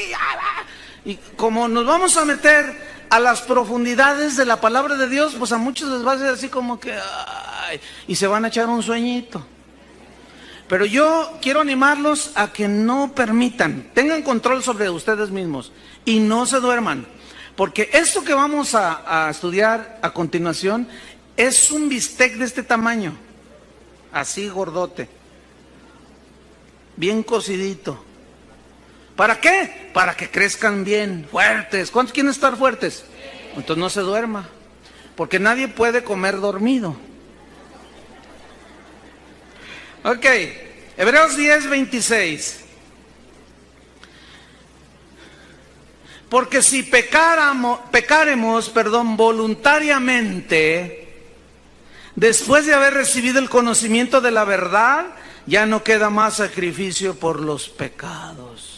y como nos vamos a meter a las profundidades de la palabra de Dios, pues a muchos les va a ser así como que, ay, y se van a echar un sueñito. Pero yo quiero animarlos a que no permitan, tengan control sobre ustedes mismos y no se duerman. Porque esto que vamos a estudiar a continuación es un bistec de este tamaño, así gordote, bien cocidito. ¿Para qué? Para que crezcan bien, fuertes. ¿Cuántos quieren estar fuertes? Entonces no se duerma, porque nadie puede comer dormido. Ok, Hebreos 10, 26. Porque si pecaremos, voluntariamente, después de haber recibido el conocimiento de la verdad, ya no queda más sacrificio por los pecados.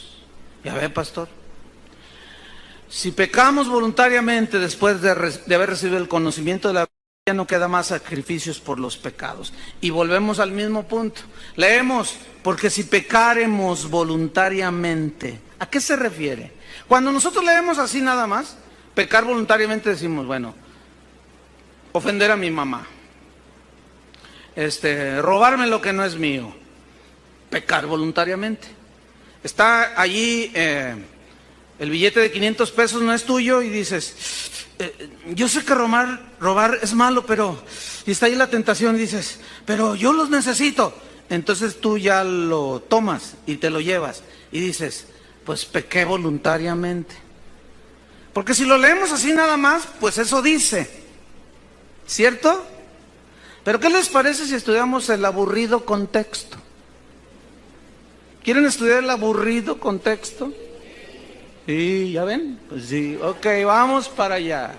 ¿Ya ve, pastor? Si pecamos voluntariamente después de haber recibido el conocimiento de la verdad, ya no queda más sacrificios por los pecados. Y volvemos al mismo punto. Leemos, porque si pecaremos voluntariamente, ¿a qué se refiere? Cuando nosotros leemos así nada más, pecar voluntariamente decimos, bueno, ofender a mi mamá, robarme lo que no es mío, pecar voluntariamente. Está allí el billete de 500 pesos no es tuyo y dices, yo sé que robar es malo, pero, y está ahí la tentación y dices, pero yo los necesito. Entonces tú ya lo tomas y te lo llevas y dices, pues pequé voluntariamente. Porque si lo leemos así nada más, pues eso dice, ¿cierto? Pero ¿qué les parece si estudiamos el aburrido contexto? ¿Quieren estudiar el aburrido contexto? Sí, ¿ya ven? Pues sí, ok, vamos para allá.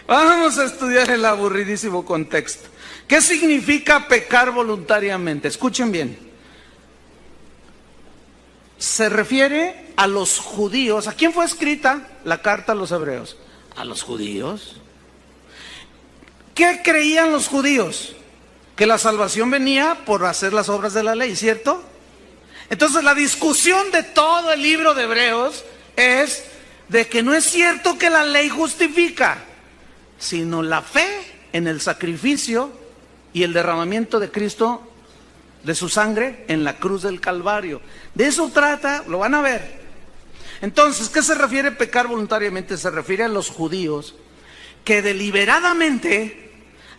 Vamos a estudiar el aburridísimo contexto. ¿Qué significa pecar voluntariamente? Escuchen bien. Se refiere a los judíos. ¿A quién fue escrita la carta a los hebreos? A los judíos. ¿Qué creían los judíos? Que la salvación venía por hacer las obras de la ley, ¿cierto? Entonces la discusión de todo el libro de Hebreos es de que no es cierto que la ley justifica, sino la fe en el sacrificio y el derramamiento de Cristo, de su sangre en la cruz del Calvario. De eso trata, lo van a ver. Entonces, ¿qué se refiere a pecar voluntariamente? Se refiere a los judíos que deliberadamente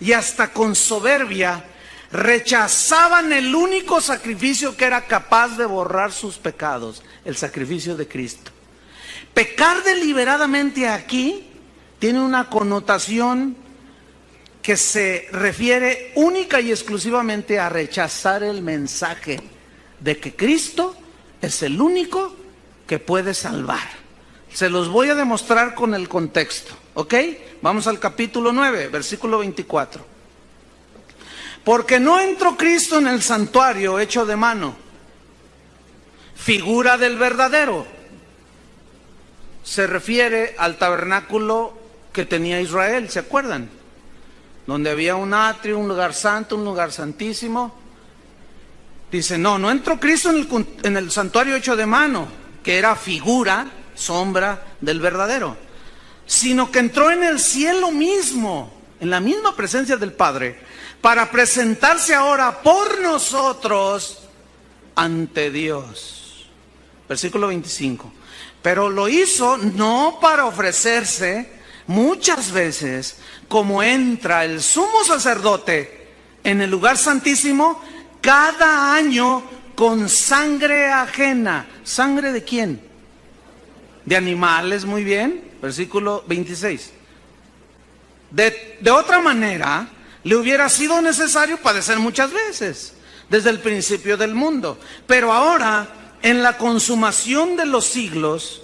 y hasta con soberbia rechazaban el único sacrificio que era capaz de borrar sus pecados, el sacrificio de Cristo. Pecar deliberadamente aquí tiene una connotación que se refiere única y exclusivamente a rechazar el mensaje de que Cristo es el único que puede salvar. Se los voy a demostrar con el contexto, ¿ok? Vamos al capítulo 9, versículo 24. Porque no entró Cristo en el santuario hecho de mano, figura del verdadero. Se refiere al tabernáculo que tenía Israel, ¿se acuerdan? Donde había un atrio, un lugar santo, un lugar santísimo. Dice, no entró Cristo en el santuario hecho de mano, que era figura, sombra del verdadero, sino que entró en el cielo mismo, en la misma presencia del Padre, para presentarse ahora por nosotros ante Dios. Versículo 25. Pero lo hizo no para ofrecerse muchas veces, como entra el sumo sacerdote en el lugar santísimo cada año con sangre ajena. ¿Sangre de quién? De animales, muy bien. Versículo 26. De otra manera, le hubiera sido necesario padecer muchas veces, desde el principio del mundo. Pero ahora, en la consumación de los siglos,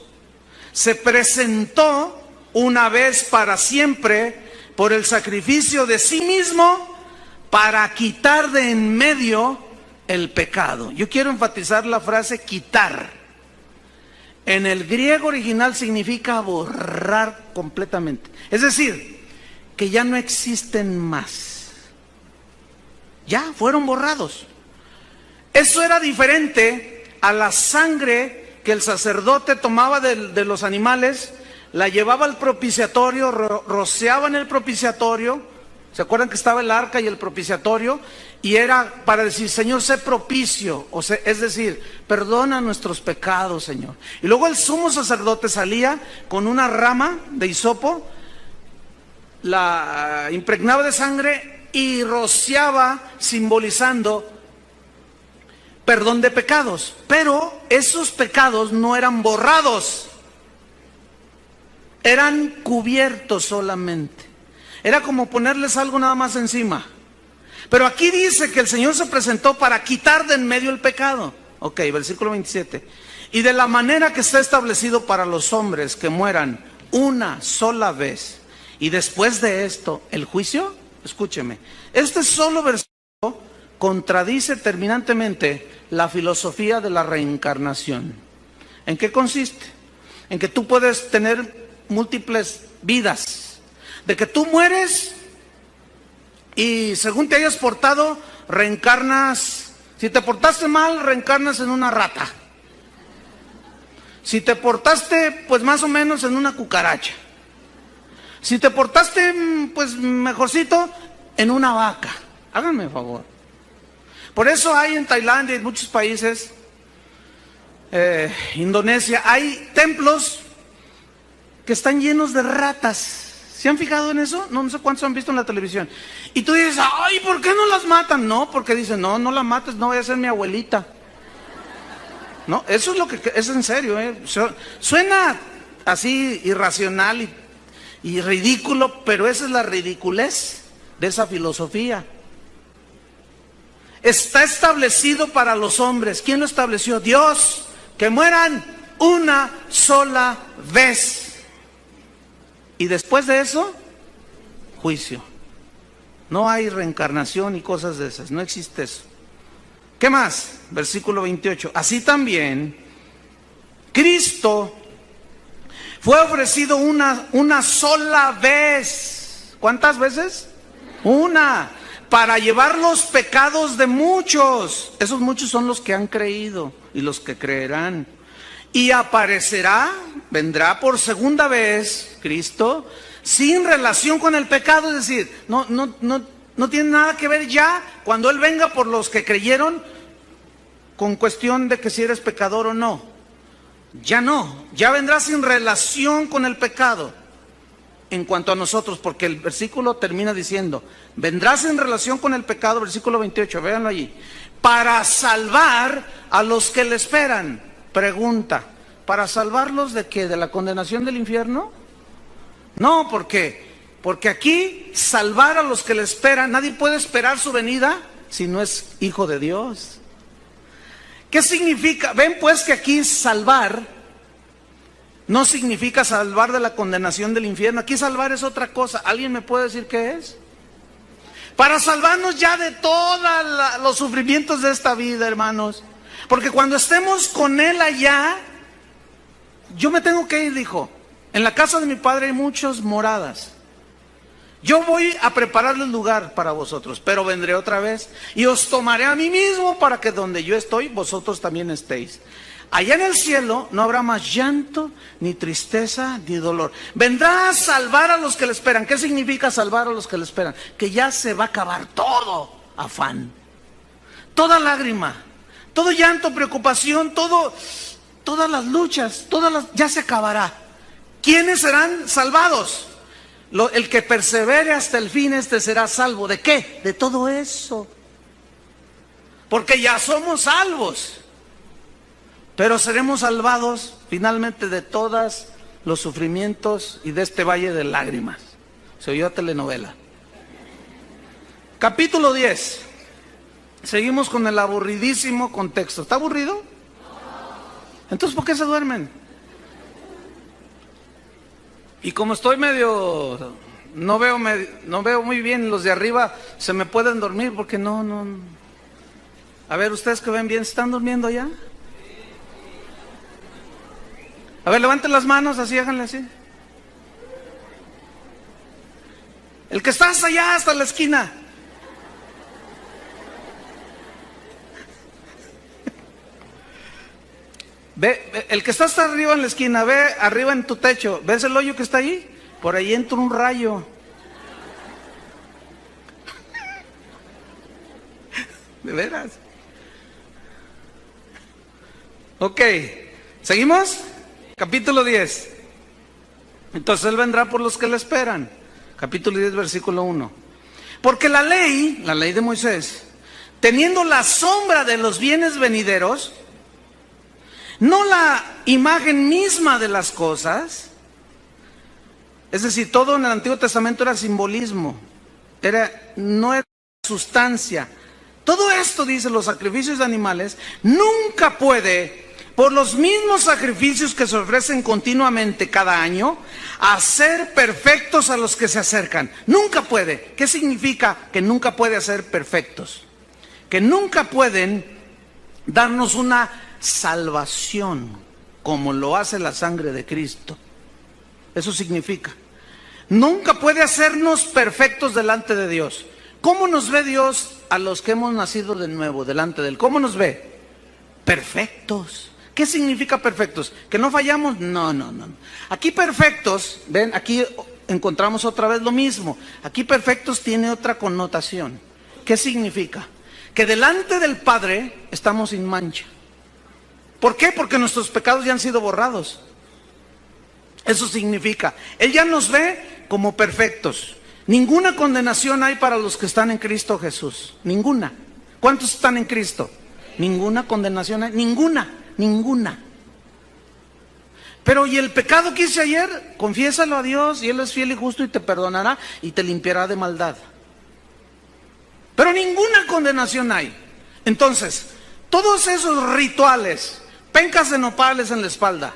se presentó una vez para siempre por el sacrificio de sí mismo para quitar de en medio el pecado. Yo quiero enfatizar la frase quitar. En el griego original significa borrar completamente. Es decir, que ya no existen más. Ya fueron borrados. Eso era diferente a la sangre que el sacerdote tomaba de los animales, la llevaba al propiciatorio, rociaba en el propiciatorio. ¿Se acuerdan que estaba el arca y el propiciatorio? Y era para decir, Señor, sé propicio, es decir, perdona nuestros pecados, Señor. Y luego el sumo sacerdote salía con una rama de hisopo, la impregnaba de sangre y rociaba, simbolizando perdón de pecados. Pero esos pecados no eran borrados, eran cubiertos solamente. Era como ponerles algo nada más encima. Pero aquí dice que el Señor se presentó para quitar de en medio el pecado. Ok, versículo 27. Y de la manera que está establecido para los hombres que mueran una sola vez, y después de esto, el juicio. Escúcheme, este solo versículo contradice terminantemente la filosofía de la reencarnación. ¿En qué consiste? En que tú puedes tener múltiples vidas, de que tú mueres y según te hayas portado, reencarnas. Si te portaste mal, reencarnas en una rata. Si te portaste, pues más o menos, en una cucaracha. Si te portaste, pues mejorcito, en una vaca. Háganme el favor. Por eso hay en Tailandia y en muchos países, Indonesia, hay templos que están llenos de ratas. ¿Se han fijado en eso? No sé cuántos han visto en la televisión. Y tú dices, ay, ¿por qué no las matan? No, porque dicen, no la mates, no voy a ser mi abuelita. No, eso es lo que es en serio, ¿eh? Suena así irracional y ridículo, pero esa es la ridiculez de esa filosofía. Está establecido para los hombres. ¿Quién lo estableció? Dios. Que mueran una sola vez. Y después de eso, juicio. No hay reencarnación y cosas de esas, no existe eso. ¿Qué más? Versículo 28. Así también, Cristo fue ofrecido una sola vez. ¿Cuántas veces? Una. Para llevar los pecados de muchos. Esos muchos son los que han creído y los que creerán. Y aparecerá, vendrá por segunda vez Cristo, sin relación con el pecado, es decir, no tiene nada que ver ya cuando Él venga por los que creyeron con cuestión de que si eres pecador o no. Ya no, ya vendrá sin relación con el pecado. en cuanto a nosotros, porque el versículo termina diciendo, vendrás en relación con el pecado, versículo 28, véanlo allí, para salvar a los que le esperan. Pregunta, ¿para salvarlos de qué? ¿De la condenación del infierno? No, ¿por qué? Porque aquí salvar a los que le esperan, nadie puede esperar su venida si no es hijo de Dios. ¿Qué significa? Ven pues que aquí salvar no significa salvar de la condenación del infierno. Aquí salvar es otra cosa. ¿Alguien me puede decir qué es? Para salvarnos ya de todos los sufrimientos de esta vida, hermanos. Porque cuando estemos con Él allá, yo me tengo que ir, dijo. En la casa de mi Padre hay muchas moradas. Yo voy a prepararles lugar para vosotros, pero vendré otra vez y os tomaré a mí mismo para que donde yo estoy, vosotros también estéis. Allá en el cielo no habrá más llanto, ni tristeza, ni dolor. Vendrá a salvar a los que le esperan. ¿Qué significa salvar a los que le esperan? Que ya se va a acabar todo afán, toda lágrima, todo llanto, preocupación, todas las luchas, ya se acabará. ¿Quiénes serán salvados? El que persevere hasta el fin, este será salvo. ¿De qué? De todo eso. Porque ya somos salvos. Pero seremos salvados finalmente de todos los sufrimientos y de este valle de lágrimas. Se oyó a telenovela. Capítulo 10. Seguimos con el aburridísimo contexto. ¿Está aburrido? Entonces, ¿por qué se duermen? Y como estoy medio, no veo muy bien, los de arriba se me pueden dormir porque no. A ver, ustedes que ven bien, ¿están durmiendo ya? A ver, levanten las manos, así, háganle así. El que está hasta allá, hasta la esquina. Ve, el que está hasta arriba en la esquina, ve arriba en tu techo, ¿ves el hoyo que está ahí? Por ahí entra un rayo. ¿De veras? Ok, ¿seguimos? Capítulo 10. Entonces Él vendrá por los que le esperan. Capítulo 10, versículo 1. Porque la ley de Moisés, teniendo la sombra de los bienes venideros, no la imagen misma de las cosas, es decir, todo en el Antiguo Testamento era simbolismo, no era sustancia. Todo esto, dice, los sacrificios de animales, nunca puede, por los mismos sacrificios que se ofrecen continuamente cada año, hacer perfectos a los que se acercan. Nunca puede. ¿Qué significa que nunca puede hacer perfectos? Que nunca pueden darnos una salvación como lo hace la sangre de Cristo. Eso significa, nunca puede hacernos perfectos delante de Dios. ¿Cómo nos ve Dios a los que hemos nacido de nuevo delante de Él? ¿Cómo nos ve? Perfectos. ¿Qué significa perfectos? ¿Que no fallamos? No. Aquí perfectos, ven, aquí encontramos otra vez lo mismo. Aquí perfectos tiene otra connotación. ¿Qué significa? Que delante del Padre estamos sin mancha. ¿Por qué? Porque nuestros pecados ya han sido borrados. Eso significa, Él ya nos ve como perfectos. Ninguna condenación hay para los que están en Cristo Jesús. Ninguna. ¿Cuántos están en Cristo? Ninguna condenación hay. Ninguna. Pero ¿y el pecado que hice ayer? Confiésalo a Dios y Él es fiel y justo y te perdonará y te limpiará de maldad. Pero ninguna condenación hay. Entonces, todos esos rituales, pencas de nopales en la espalda,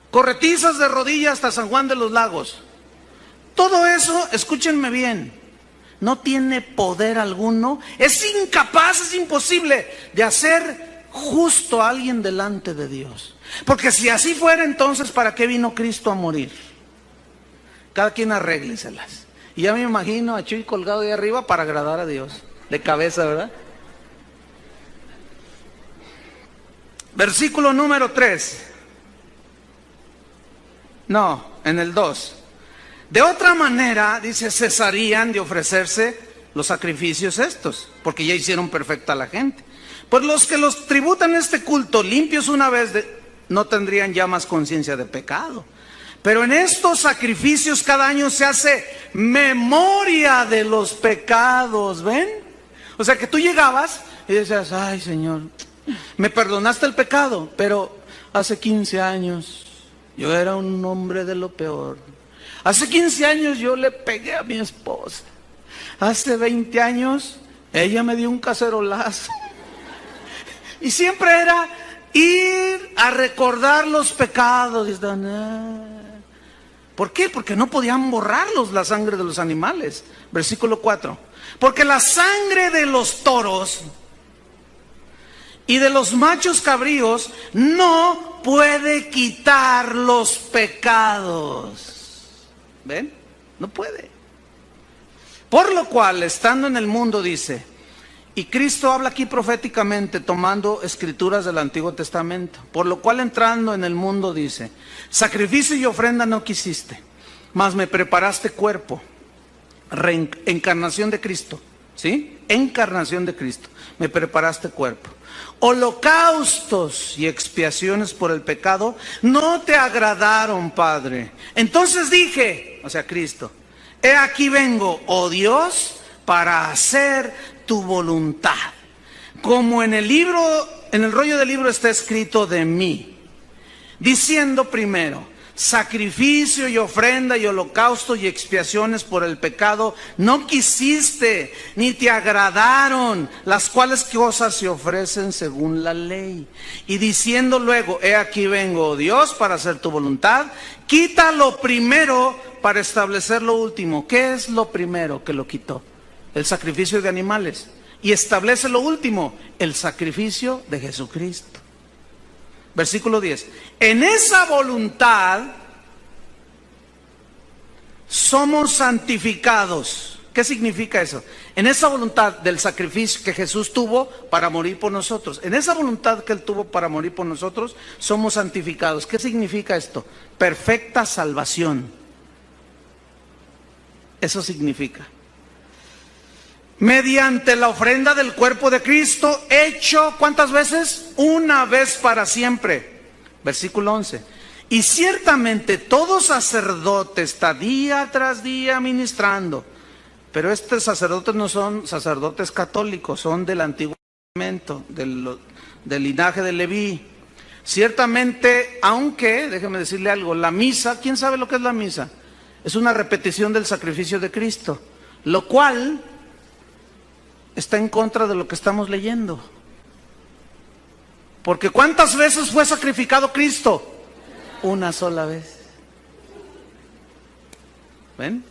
corretizas de rodillas hasta San Juan de los Lagos, todo eso, escúchenme bien, no tiene poder alguno, es incapaz, es imposible de hacer justo a alguien delante de Dios. Porque si así fuera, entonces ¿para qué vino Cristo a morir? Cada quien arrégleselas. Y ya me imagino a Chuy colgado de arriba para agradar a Dios, de cabeza, ¿verdad? Versículo número 3. No, en el 2. De otra manera, dice, cesarían de ofrecerse los sacrificios estos, porque ya hicieron perfecta a la gente. Pues los que los tributan este culto limpios una vez, no tendrían ya más conciencia de pecado. Pero en estos sacrificios cada año se hace memoria de los pecados, ¿ven? O sea que tú llegabas y decías, ay Señor, me perdonaste el pecado, pero hace 15 años yo era un hombre de lo peor. Hace 15 años yo le pegué a mi esposa. Hace 20 años ella me dio un cacerolazo. Y siempre era ir a recordar los pecados. ¿Por qué? Porque no podían borrarlos la sangre de los animales. Versículo 4. Porque la sangre de los toros y de los machos cabríos no puede quitar los pecados. ¿Ven? No puede. Por lo cual, estando en el mundo, dice, y Cristo habla aquí proféticamente, tomando escrituras del Antiguo Testamento, por lo cual entrando en el mundo dice, sacrificio y ofrenda no quisiste, mas me preparaste cuerpo, encarnación de Cristo, ¿sí? Encarnación de Cristo, me preparaste cuerpo. Holocaustos y expiaciones por el pecado no te agradaron, Padre. Entonces dije, o sea, Cristo, he aquí vengo, oh Dios, para hacer tu voluntad. Como en el libro, en el rollo del libro está escrito de mí, diciendo primero, sacrificio y ofrenda y holocausto y expiaciones por el pecado no quisiste, ni te agradaron, las cuales cosas se ofrecen según la ley. Y diciendo luego, he aquí vengo, oh Dios, para hacer tu voluntad, quita lo primero para establecer lo último. ¿Qué es lo primero que lo quitó? El sacrificio de animales. Y establece lo último, el sacrificio de Jesucristo. Versículo 10. En esa voluntad somos santificados. ¿Qué significa eso? En esa voluntad del sacrificio que Jesús tuvo para morir por nosotros. En esa voluntad que Él tuvo para morir por nosotros, somos santificados. ¿Qué significa esto? Perfecta salvación. Eso significa. Mediante la ofrenda del cuerpo de Cristo, hecho, ¿cuántas veces? Una vez para siempre. Versículo 11. Y ciertamente todo sacerdote está día tras día ministrando. Pero estos sacerdotes no son sacerdotes católicos, son del Antiguo Testamento, del linaje de Leví. Ciertamente, aunque, déjeme decirle algo, la misa, ¿quién sabe lo que es la misa? Es una repetición del sacrificio de Cristo, lo cual está en contra de lo que estamos leyendo. Porque ¿cuántas veces fue sacrificado Cristo? Una sola vez. ¿Ven?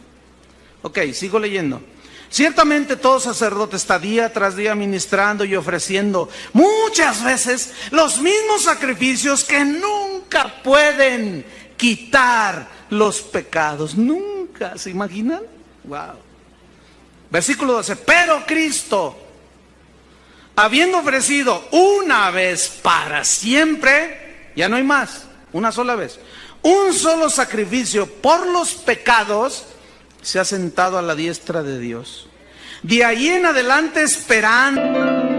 Ok, sigo leyendo. Ciertamente todo sacerdote está día tras día ministrando y ofreciendo muchas veces los mismos sacrificios que nunca pueden quitar los pecados. Nunca, ¿se imaginan? Wow. Versículo 12, pero Cristo, habiendo ofrecido una vez para siempre, ya no hay más, una sola vez, un solo sacrificio por los pecados, se ha sentado a la diestra de Dios. De ahí en adelante esperando.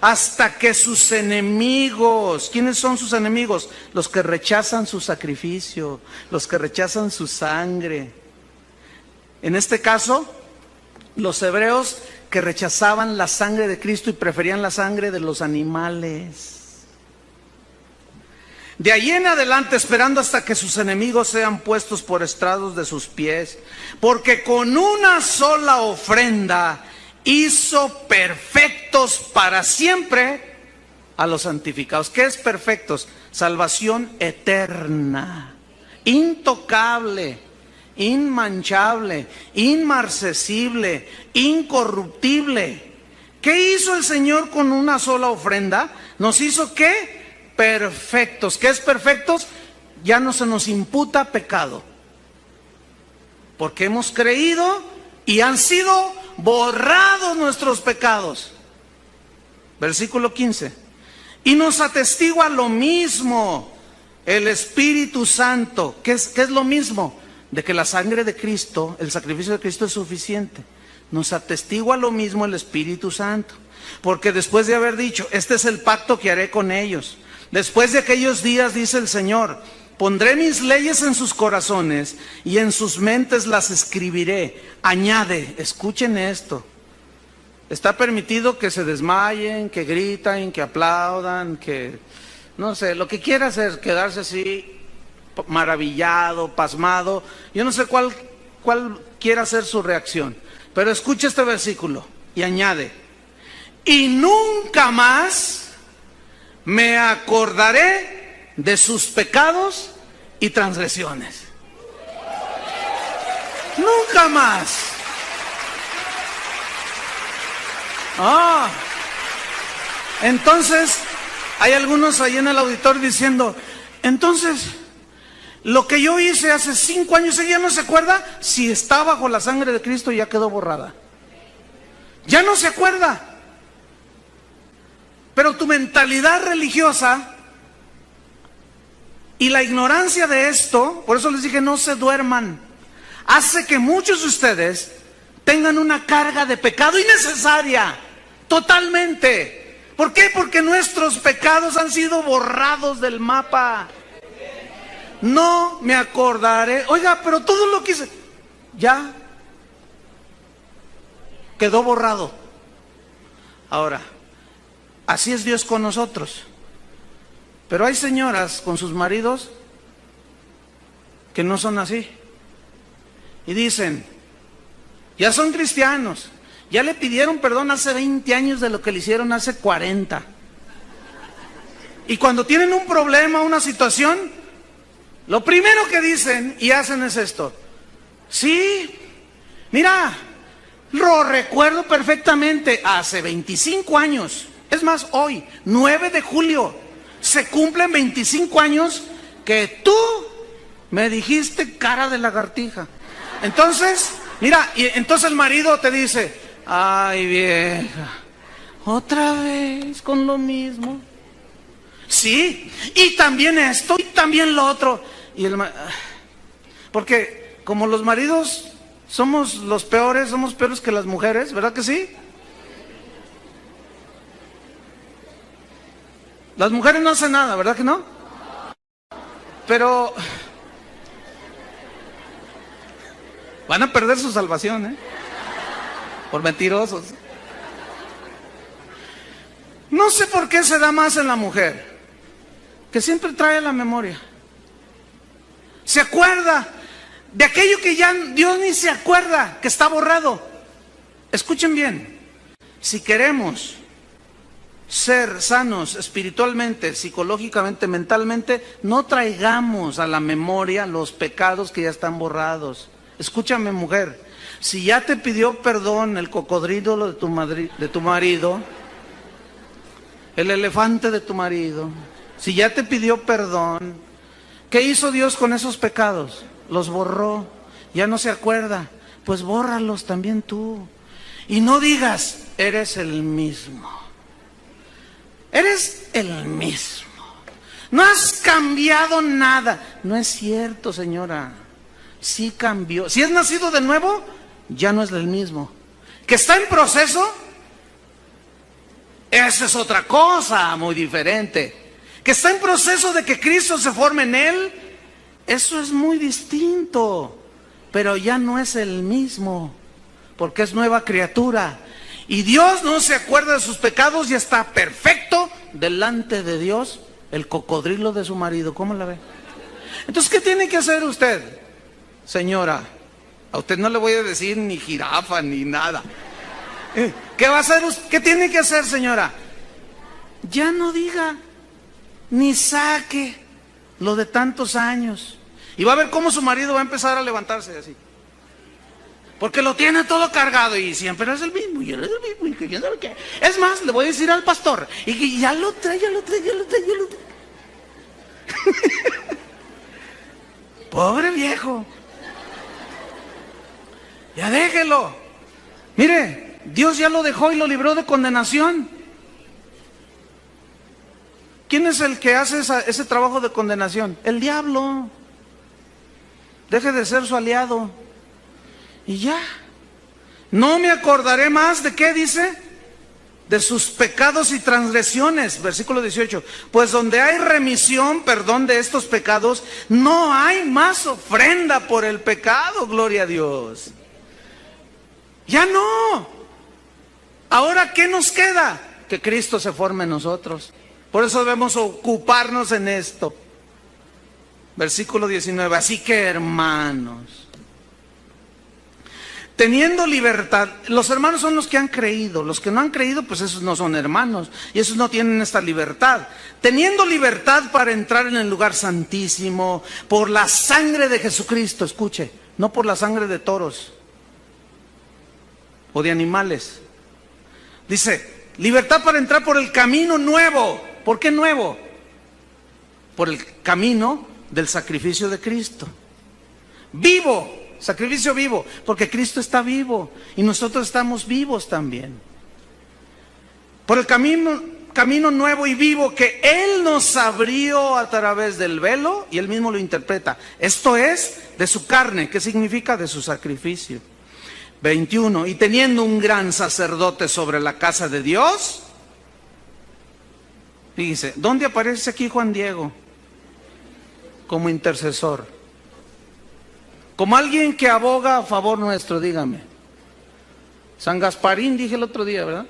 Hasta que sus enemigos, ¿quiénes son sus enemigos? Los que rechazan su sacrificio, los que rechazan su sangre. En este caso, los hebreos que rechazaban la sangre de Cristo y preferían la sangre de los animales. De ahí en adelante, esperando hasta que sus enemigos sean puestos por estrados de sus pies, porque con una sola ofrenda hizo perfectos para siempre a los santificados. ¿Qué es perfectos? Salvación eterna, intocable, inmanchable, inmarcesible, incorruptible. ¿Qué hizo el Señor con una sola ofrenda? Nos hizo ¿qué? Perfectos. ¿Qué es perfectos? Ya no se nos imputa pecado, porque hemos creído y han sido borrados nuestros pecados. Versículo 15. Y nos atestigua lo mismo el Espíritu Santo. ¿Qué es lo mismo? De que la sangre de Cristo, el sacrificio de Cristo es suficiente. Nos atestigua lo mismo el Espíritu Santo. Porque después de haber dicho, este es el pacto que haré con ellos. Después de aquellos días, dice el Señor, pondré mis leyes en sus corazones y en sus mentes las escribiré. Añade, escuchen esto. Está permitido que se desmayen, que griten, que aplaudan, que no sé, lo que quiera hacer, quedarse así maravillado, pasmado. Yo no sé cuál quiera ser su reacción, pero escucha este versículo y añade, y nunca más me acordaré de sus pecados y transgresiones. Nunca más. Entonces, hay algunos ahí en el auditorio diciendo, entonces, lo que yo hice hace 5 años, ¿ella no se acuerda? Si está bajo la sangre de Cristo ya quedó borrada. Ya no se acuerda. Pero tu mentalidad religiosa y la ignorancia de esto, por eso les dije no se duerman, hace que muchos de ustedes tengan una carga de pecado innecesaria, totalmente. ¿Por qué? Porque nuestros pecados han sido borrados del mapa. No me acordaré. Oiga, pero todo lo que hice ya quedó borrado. Ahora, así es Dios con nosotros. Pero hay señoras con sus maridos que no son así. Y dicen, ya son cristianos, ya le pidieron perdón hace 20 años de lo que le hicieron hace 40. Y cuando tienen un problema, una situación, lo primero que dicen y hacen es esto. Sí, mira, lo recuerdo perfectamente, hace 25 años. Es más, hoy, 9 de julio, se cumplen 25 años que tú me dijiste cara de lagartija. Entonces, mira, y entonces el marido te dice, ay vieja, otra vez con lo mismo. Sí, y también esto, y también lo otro. Y porque como los maridos somos los peores, somos peores que las mujeres, ¿verdad que sí? Las mujeres no hacen nada, ¿verdad que no? Pero van a perder su salvación, ¿eh? Por mentirosos. No sé por qué se da más en la mujer, que siempre trae a la memoria. Se acuerda de aquello que ya Dios ni se acuerda, que está borrado. Escuchen bien, si queremos ser sanos espiritualmente, psicológicamente, mentalmente, no traigamos a la memoria los pecados que ya están borrados. Escúchame, mujer, si ya te pidió perdón el cocodrilo de tu marido, el elefante de tu marido, si ya te pidió perdón, ¿qué hizo Dios con esos pecados? Los borró, ya no se acuerda, pues bórralos también tú. Y no digas, eres el mismo. Eres el mismo. No has cambiado nada. No es cierto, señora. Sí cambió. Si es nacido de nuevo, ya no es el mismo. Que está en proceso, esa es otra cosa muy diferente. Que está en proceso de que Cristo se forme en él, eso es muy distinto. Pero ya no es el mismo, porque es nueva criatura. Y Dios no se acuerda de sus pecados y está perfecto delante de Dios el cocodrilo de su marido. ¿Cómo la ve? Entonces, ¿qué tiene que hacer usted, señora? A usted no le voy a decir ni jirafa ni nada. ¿Qué va a hacer? ¿Qué tiene que hacer, señora? Ya no diga, ni saque lo de tantos años. Y va a ver cómo su marido va a empezar a levantarse así. Porque lo tiene todo cargado y siempre es el mismo, y él es el mismo, y que yo no sé qué. Es más, le voy a decir al pastor, y que ya lo trae. Pobre viejo. Ya déjelo. Mire, Dios ya lo dejó y lo libró de condenación. ¿Quién es el que hace ese trabajo de condenación? El diablo. Deje de ser su aliado. Y ya. No me acordaré más de qué dice, de sus pecados y transgresiones. Versículo 18. Pues donde hay remisión, perdón de estos pecados, no hay más ofrenda por el pecado. Gloria a Dios. Ya no. Ahora, ¿qué nos queda? Que Cristo se forme en nosotros. Por eso debemos ocuparnos en esto. Versículo 19. Así que, hermanos, teniendo libertad, los hermanos son los que han creído. Los que no han creído, pues esos no son hermanos. Y esos no tienen esta libertad. Teniendo libertad para entrar en el lugar santísimo, por la sangre de Jesucristo, escuche, no por la sangre de toros o de animales. Dice, libertad para entrar por el camino nuevo. ¿Por qué nuevo? Por el camino del sacrificio de Cristo. Vivo. Sacrificio vivo, porque Cristo está vivo y nosotros estamos vivos también. Por el camino nuevo y vivo que Él nos abrió a través del velo, y Él mismo lo interpreta. Esto es de su carne. ¿Qué significa? De su sacrificio. 21. Y teniendo un gran sacerdote sobre la casa de Dios. Fíjense, ¿dónde aparece aquí Juan Diego? Como intercesor. Como alguien que aboga a favor nuestro, dígame. San Gasparín, dije el otro día, ¿verdad?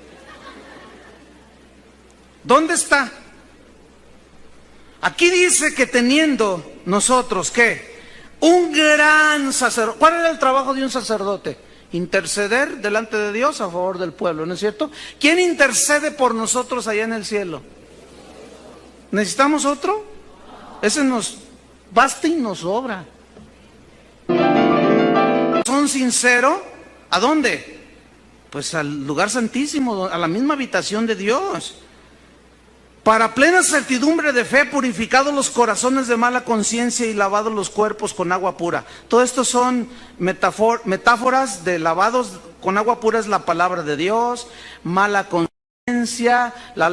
¿Dónde está? Aquí dice que teniendo nosotros, ¿qué? Un gran sacerdote. ¿Cuál era el trabajo de un sacerdote? Interceder delante de Dios a favor del pueblo, ¿no es cierto? ¿Quién intercede por nosotros allá en el cielo? ¿Necesitamos otro? Ese nos basta y nos sobra. Son sincero, ¿a dónde? Pues al lugar santísimo, a la misma habitación de Dios. Para plena certidumbre de fe, purificados los corazones de mala conciencia y lavados los cuerpos con agua pura. Todo esto son metáforas de lavados con agua pura. Es la palabra de Dios. Mala conciencia,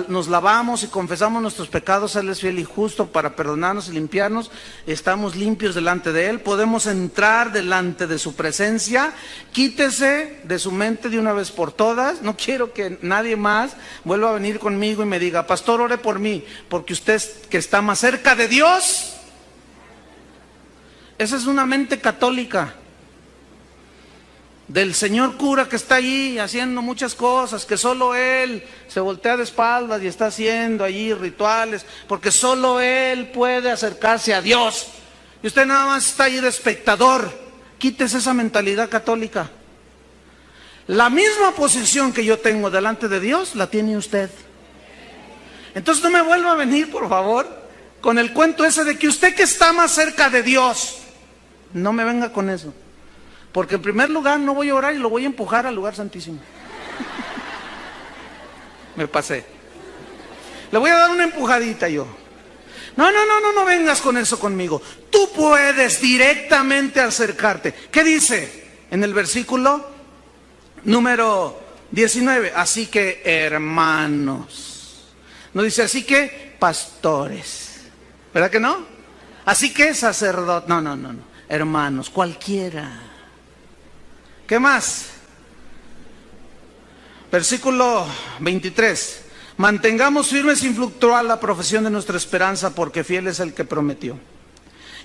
nos lavamos y confesamos nuestros pecados. Él es fiel y justo para perdonarnos y limpiarnos. Estamos limpios delante de Él. Podemos entrar delante de su presencia. Quítese de su mente de una vez por todas. No quiero que nadie más vuelva a venir conmigo y me diga, pastor, ore por mí, porque usted que está más cerca de Dios. Esa es una mente católica. Del señor cura que está allí haciendo muchas cosas, que solo él se voltea de espaldas y está haciendo allí rituales, porque solo él puede acercarse a Dios. Y usted nada más está ahí de espectador. Quítese esa mentalidad católica. La misma posición que yo tengo delante de Dios, la tiene usted. Entonces no me vuelva a venir, por favor, con el cuento ese de que usted que está más cerca de Dios. No me venga con eso. Porque en primer lugar no voy a orar y lo voy a empujar al lugar santísimo. Me pasé. Le voy a dar una empujadita yo. No vengas con eso conmigo. Tú puedes directamente acercarte. ¿Qué dice en el versículo número 19? Así que hermanos. No dice así que pastores. ¿Verdad que no? Así que sacerdotes. No. Hermanos, cualquiera. ¿Qué más? Versículo 23. Mantengamos firme sin fluctuar la profesión de nuestra esperanza, porque fiel es el que prometió.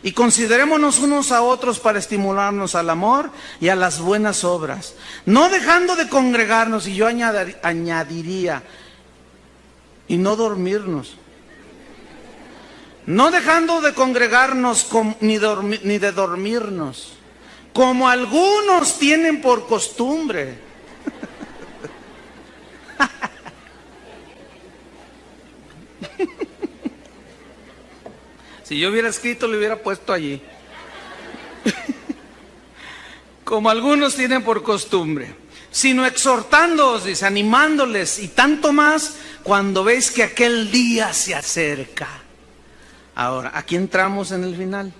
Y considerémonos unos a otros para estimularnos al amor y a las buenas obras, no dejando de congregarnos, y yo añadiría, y no dormirnos. no dejando de congregarnos ni de dormirnos, como algunos tienen por costumbre. Si yo hubiera escrito, lo hubiera puesto allí. Como algunos tienen por costumbre, sino exhortándoos, dice, animándoles, y tanto más cuando veis que aquel día se acerca. Ahora, aquí entramos en el final.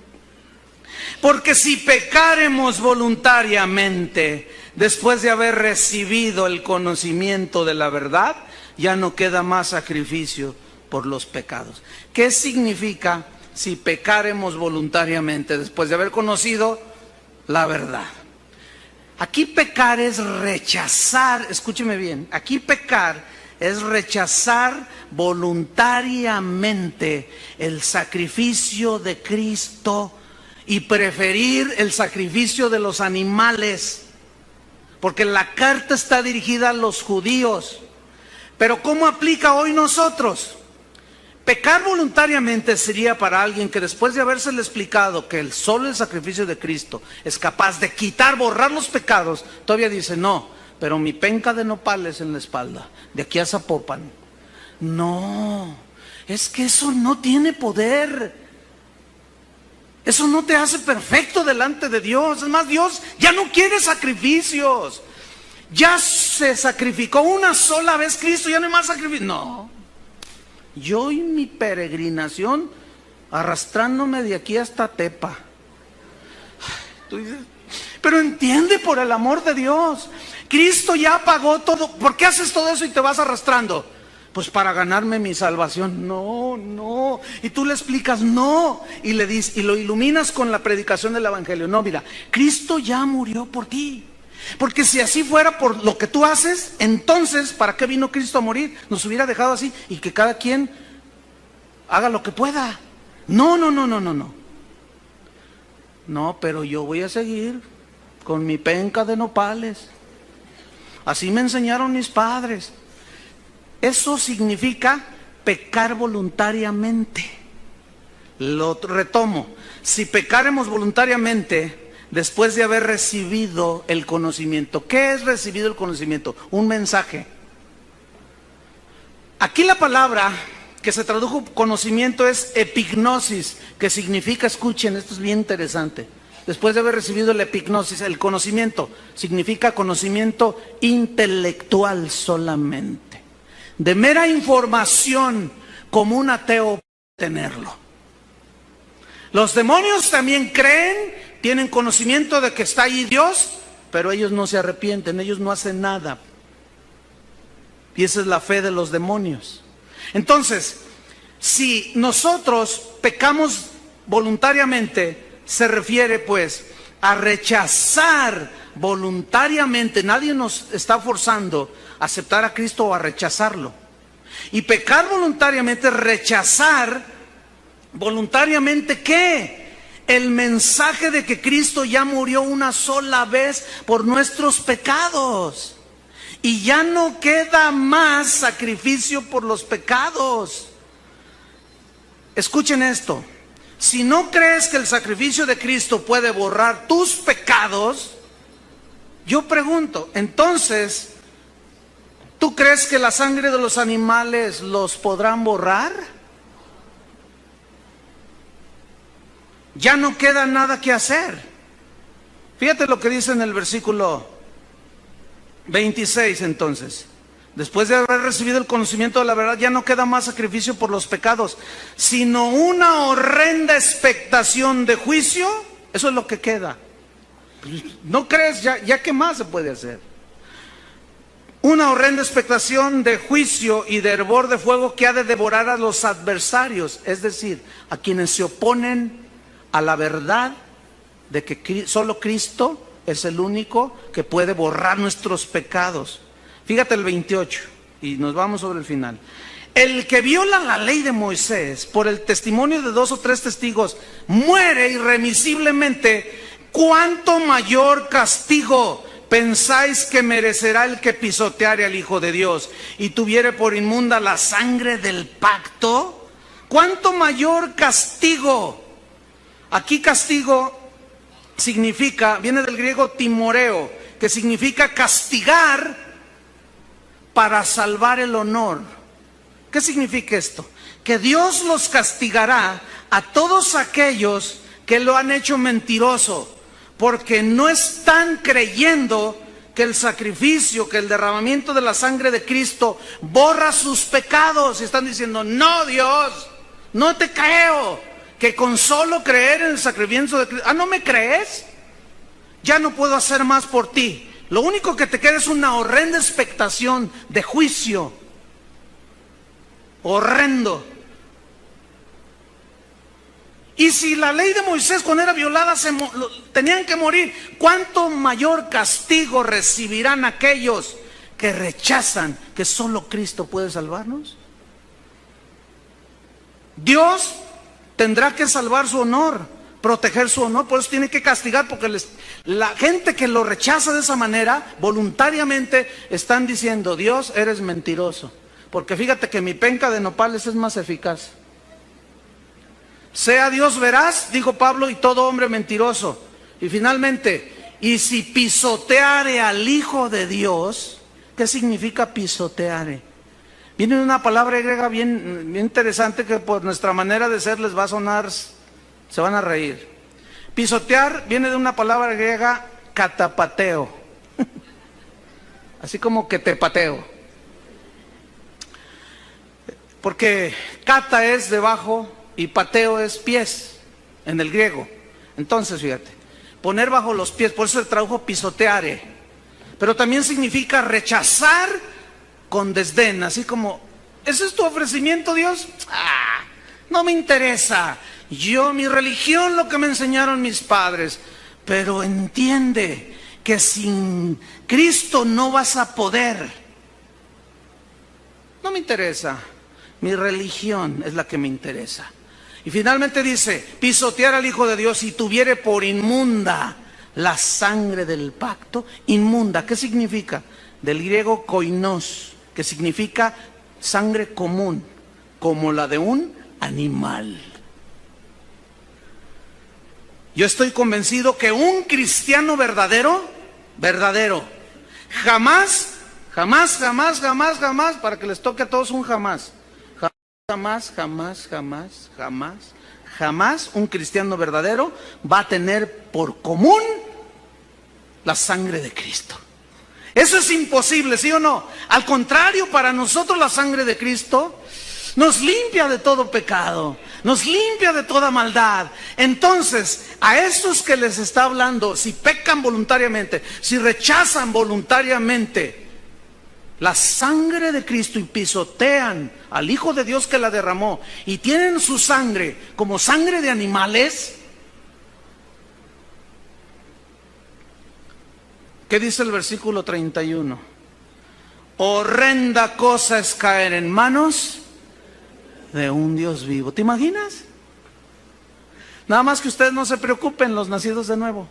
Porque si pecaremos voluntariamente, después de haber recibido el conocimiento de la verdad, ya no queda más sacrificio por los pecados. ¿Qué significa si pecaremos voluntariamente después de haber conocido la verdad? Aquí pecar es rechazar, escúcheme bien, aquí pecar es rechazar voluntariamente el sacrificio de Cristo y preferir el sacrificio de los animales, porque la carta está dirigida a los judíos. Pero ¿cómo aplica hoy nosotros? Pecar voluntariamente sería para alguien que después de habérsele explicado que solo el sacrificio de Cristo es capaz de quitar, borrar los pecados, todavía dice, no, pero mi penca de nopales en la espalda, de aquí a Zapopan. No, es que eso no tiene poder. Eso no te hace perfecto delante de Dios. Es más, Dios ya no quiere sacrificios. Ya se sacrificó una sola vez Cristo, ya no hay más sacrificio. No. Yo y mi peregrinación arrastrándome de aquí hasta Tepa. Tú dices, pero entiende, por el amor de Dios, Cristo ya pagó todo. ¿Por qué haces todo eso y te vas arrastrando? Pues para ganarme mi salvación. No, no. Y tú le explicas, no. Y le dices, y lo iluminas con la predicación del evangelio. No, mira, Cristo ya murió por ti. Porque si así fuera por lo que tú haces, entonces, ¿para qué vino Cristo a morir? Nos hubiera dejado así y que cada quien haga lo que pueda. No, no, no, no, no, no. No, pero yo voy a seguir con mi penca de nopales. Así me enseñaron mis padres. Eso significa pecar voluntariamente. Lo retomo. Si pecaremos voluntariamente después de haber recibido el conocimiento. ¿Qué es recibido el conocimiento? Un mensaje. Aquí la palabra que se tradujo conocimiento es epignosis, que significa, escuchen, esto es bien interesante. Después de haber recibido el epignosis, el conocimiento, significa conocimiento intelectual solamente. De mera información, como un ateo puede tenerlo. Los demonios también creen, tienen conocimiento de que está ahí Dios, pero ellos no se arrepienten, ellos no hacen nada. Y esa es la fe de los demonios. Entonces, si nosotros pecamos voluntariamente, se refiere pues a rechazar voluntariamente. Nadie nos está forzando a aceptar a Cristo o a rechazarlo. Y pecar voluntariamente es rechazar voluntariamente, ¿qué? El mensaje de que Cristo ya murió una sola vez por nuestros pecados. Y ya no queda más sacrificio por los pecados. Escuchen esto. Si no crees que el sacrificio de Cristo puede borrar tus pecados, yo pregunto, entonces, ¿tú crees que la sangre de los animales los podrán borrar? Ya no queda nada que hacer. Fíjate lo que dice en el versículo 26 entonces. Después de haber recibido el conocimiento de la verdad, ya no queda más sacrificio por los pecados, sino una horrenda expectación de juicio. Eso es lo que queda. ¿No crees? Ya qué más se puede hacer. Una horrenda expectación de juicio y de hervor de fuego que ha de devorar a los adversarios, es decir, a quienes se oponen a la verdad de que solo Cristo es el único que puede borrar nuestros pecados. Fíjate el 28 y nos vamos sobre el final. El que viola la ley de Moisés por el testimonio de 2 o 3 testigos muere irremisiblemente. ¿Cuánto mayor castigo pensáis que merecerá el que pisoteare al Hijo de Dios y tuviere por inmunda la sangre del pacto? ¿Cuánto mayor castigo? Aquí castigo significa, viene del griego timoreo, que significa castigar para salvar el honor. ¿Qué significa esto? Que Dios los castigará a todos aquellos que lo han hecho mentiroso, porque no están creyendo que el sacrificio, que el derramamiento de la sangre de Cristo borra sus pecados. Y están diciendo, no, Dios, no te creo, que con solo creer en el sacrificio de Cristo, ¿no me crees? Ya no puedo hacer más por ti. Lo único que te queda es una horrenda expectación de juicio. Horrendo. Y si la ley de Moisés cuando era violada tenían que morir, ¿cuánto mayor castigo recibirán aquellos que rechazan que solo Cristo puede salvarnos? Dios tendrá que salvar su honor, proteger su honor, por eso tiene que castigar, porque la gente que lo rechaza de esa manera, voluntariamente están diciendo, Dios, eres mentiroso, porque fíjate que mi penca de nopales es más eficaz. Sea Dios veraz, dijo Pablo, y todo hombre mentiroso. Y finalmente, y si pisoteare al Hijo de Dios, ¿qué significa pisoteare? Viene una palabra griega bien interesante que por nuestra manera de ser les va a sonar, se van a reír. Pisotear viene de una palabra griega catapateo, así como que te pateo. Porque cata es debajo y pateo es pies en el griego. Entonces, fíjate, poner bajo los pies, por eso se tradujo pisoteare. Pero también significa rechazar con desdén, así como, ¿ese es tu ofrecimiento, Dios? No me interesa. Mi religión, lo que me enseñaron mis padres. Pero entiende que sin Cristo no vas a poder. No me interesa. Mi religión es la que me interesa. Y finalmente dice, pisotear al Hijo de Dios y tuviere por inmunda la sangre del pacto. Inmunda, ¿qué significa? Del griego koinos, que significa sangre común, como la de un animal. Yo estoy convencido que un cristiano verdadero, jamás, para que les toque a todos un jamás. Jamás un cristiano verdadero va a tener por común la sangre de Cristo. Eso es imposible, ¿sí o no? Al contrario, para nosotros la sangre de Cristo nos limpia de todo pecado, nos limpia de toda maldad. Entonces, a estos que les está hablando, si pecan voluntariamente, si rechazan voluntariamente la sangre de Cristo y pisotean al Hijo de Dios que la derramó y tienen su sangre como sangre de animales, ¿qué dice el versículo 31? Horrenda cosa es caer en manos de un Dios vivo. ¿Te imaginas? Nada más que ustedes no se preocupen, los nacidos de nuevo.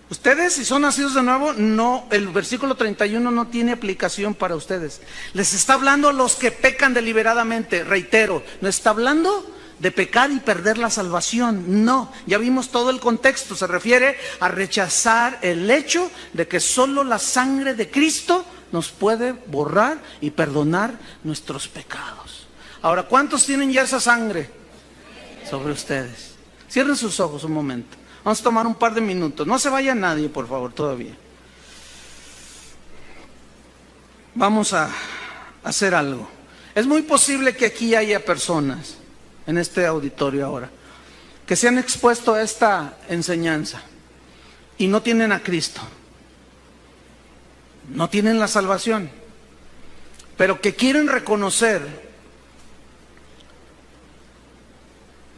Ustedes, si son nacidos de nuevo, no, el versículo 31 no tiene aplicación para ustedes. Les está hablando a los que pecan deliberadamente. Reitero, no está hablando de pecar y perder la salvación. No, ya vimos todo el contexto. Se refiere a rechazar el hecho de que solo la sangre de Cristo nos puede borrar y perdonar nuestros pecados. Ahora, ¿cuántos tienen ya esa sangre sobre ustedes? Cierren sus ojos un momento. Vamos a tomar un par de minutos. No se vaya nadie, por favor, todavía. Vamos a hacer algo. Es muy posible que aquí haya personas, en este auditorio ahora, que se han expuesto a esta enseñanza y no tienen a Cristo. No tienen la salvación, pero que quieren reconocer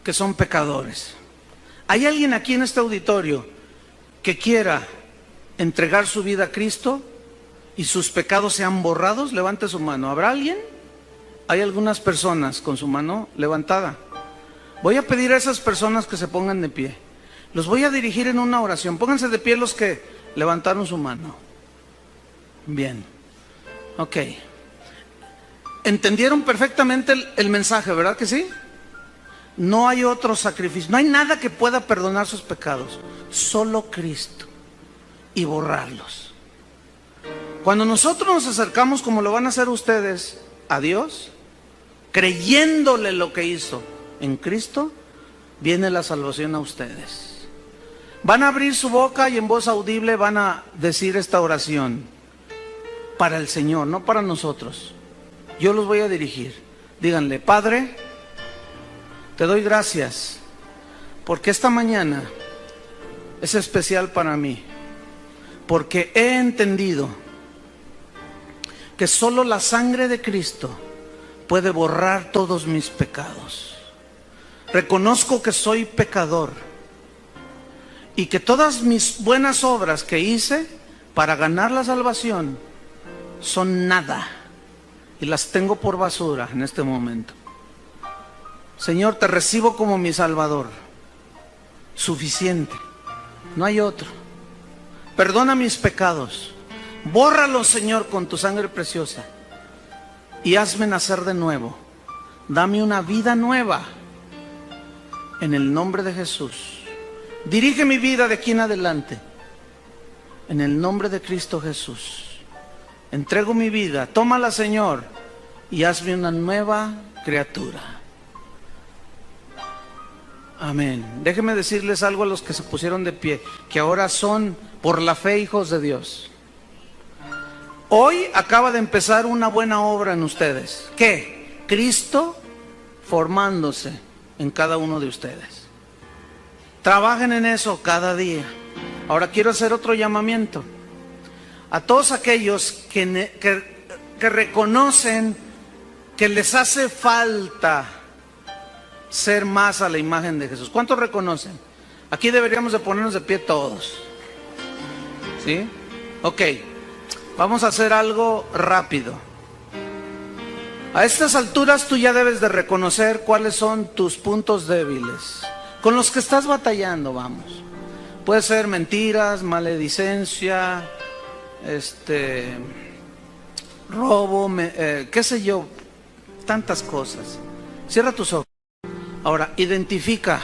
que son pecadores. ¿Hay alguien aquí en este auditorio que quiera entregar su vida a Cristo y sus pecados sean borrados? Levante su mano. ¿Habrá alguien? Hay algunas personas con su mano levantada. Voy a pedir a esas personas que se pongan de pie. Los voy a dirigir en una oración. Pónganse de pie los que levantaron su mano. Bien. Ok. ¿Entendieron perfectamente el mensaje, verdad que sí? No hay otro sacrificio, no hay nada que pueda perdonar sus pecados, solo Cristo, y borrarlos. Cuando nosotros nos acercamos, como lo van a hacer ustedes, a Dios, creyéndole lo que hizo en Cristo, viene la salvación a ustedes. Van a abrir su boca y en voz audible van a decir esta oración para el Señor, no para nosotros. Yo los voy a dirigir. Díganle: Padre, te doy gracias porque esta mañana es especial para mí, porque he entendido que solo la sangre de Cristo puede borrar todos mis pecados. Reconozco que soy pecador y que todas mis buenas obras que hice para ganar la salvación son nada y las tengo por basura en este momento. Señor, te recibo como mi Salvador. Suficiente, no hay otro. Perdona mis pecados, bórralos, Señor, con tu sangre preciosa y hazme nacer de nuevo. Dame una vida nueva en el nombre de Jesús. Dirige mi vida de aquí en adelante en el nombre de Cristo Jesús. Entrego mi vida, tómala, Señor, y hazme una nueva criatura. Amén. Déjenme decirles algo a los que se pusieron de pie, que ahora son por la fe hijos de Dios. Hoy acaba de empezar una buena obra en ustedes. ¿Qué? Cristo formándose en cada uno de ustedes. Trabajen en eso cada día. Ahora quiero hacer otro llamamiento a todos aquellos que reconocen que les hace falta ser más a la imagen de Jesús. ¿Cuántos reconocen? Aquí deberíamos de ponernos de pie todos. ¿Sí? Ok. Vamos a hacer algo rápido. A estas alturas tú ya debes de reconocer cuáles son tus puntos débiles, con los que estás batallando, vamos. Puede ser mentiras, maledicencia, robo, qué sé yo, tantas cosas. Cierra tus ojos. Ahora, identifica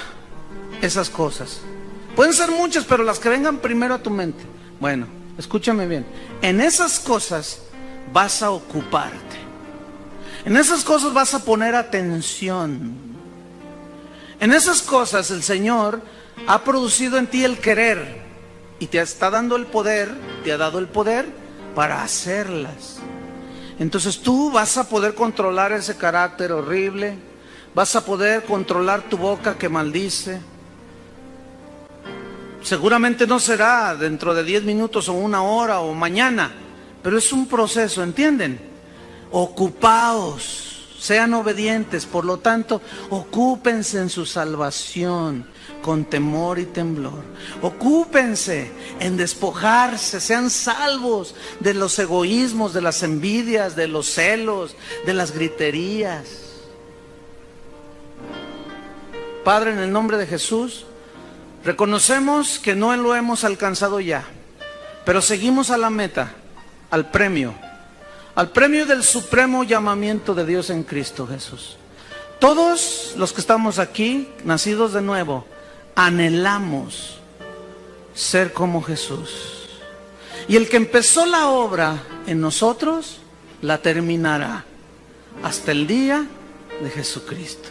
esas cosas. Pueden ser muchas, pero las que vengan primero a tu mente. Bueno, escúchame bien. En esas cosas vas a ocuparte. En esas cosas vas a poner atención. En esas cosas el Señor ha producido en ti el querer y te está dando el poder, te ha dado el poder para hacerlas. Entonces tú vas a poder controlar ese carácter horrible, vas a poder controlar tu boca que maldice. Seguramente no será dentro de 10 minutos o una hora o mañana, pero es un proceso, ¿entienden? Ocupaos, sean obedientes, por lo tanto, ocúpense en su salvación con temor y temblor. Ocúpense en despojarse, sean salvos de los egoísmos, de las envidias, de los celos, de las griterías. Padre, en el nombre de Jesús, reconocemos que no lo hemos alcanzado ya, pero seguimos a la meta, al premio del supremo llamamiento de Dios en Cristo Jesús. Todos los que estamos aquí, nacidos de nuevo, anhelamos ser como Jesús. Y el que empezó la obra en nosotros, la terminará hasta el día de Jesucristo.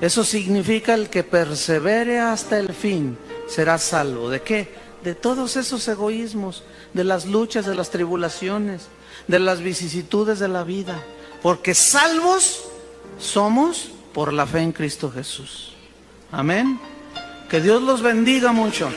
Eso significa el que persevere hasta el fin será salvo. ¿De qué? De todos esos egoísmos, de las luchas, de las tribulaciones, de las vicisitudes de la vida. Porque salvos somos por la fe en Cristo Jesús. Amén. Que Dios los bendiga mucho.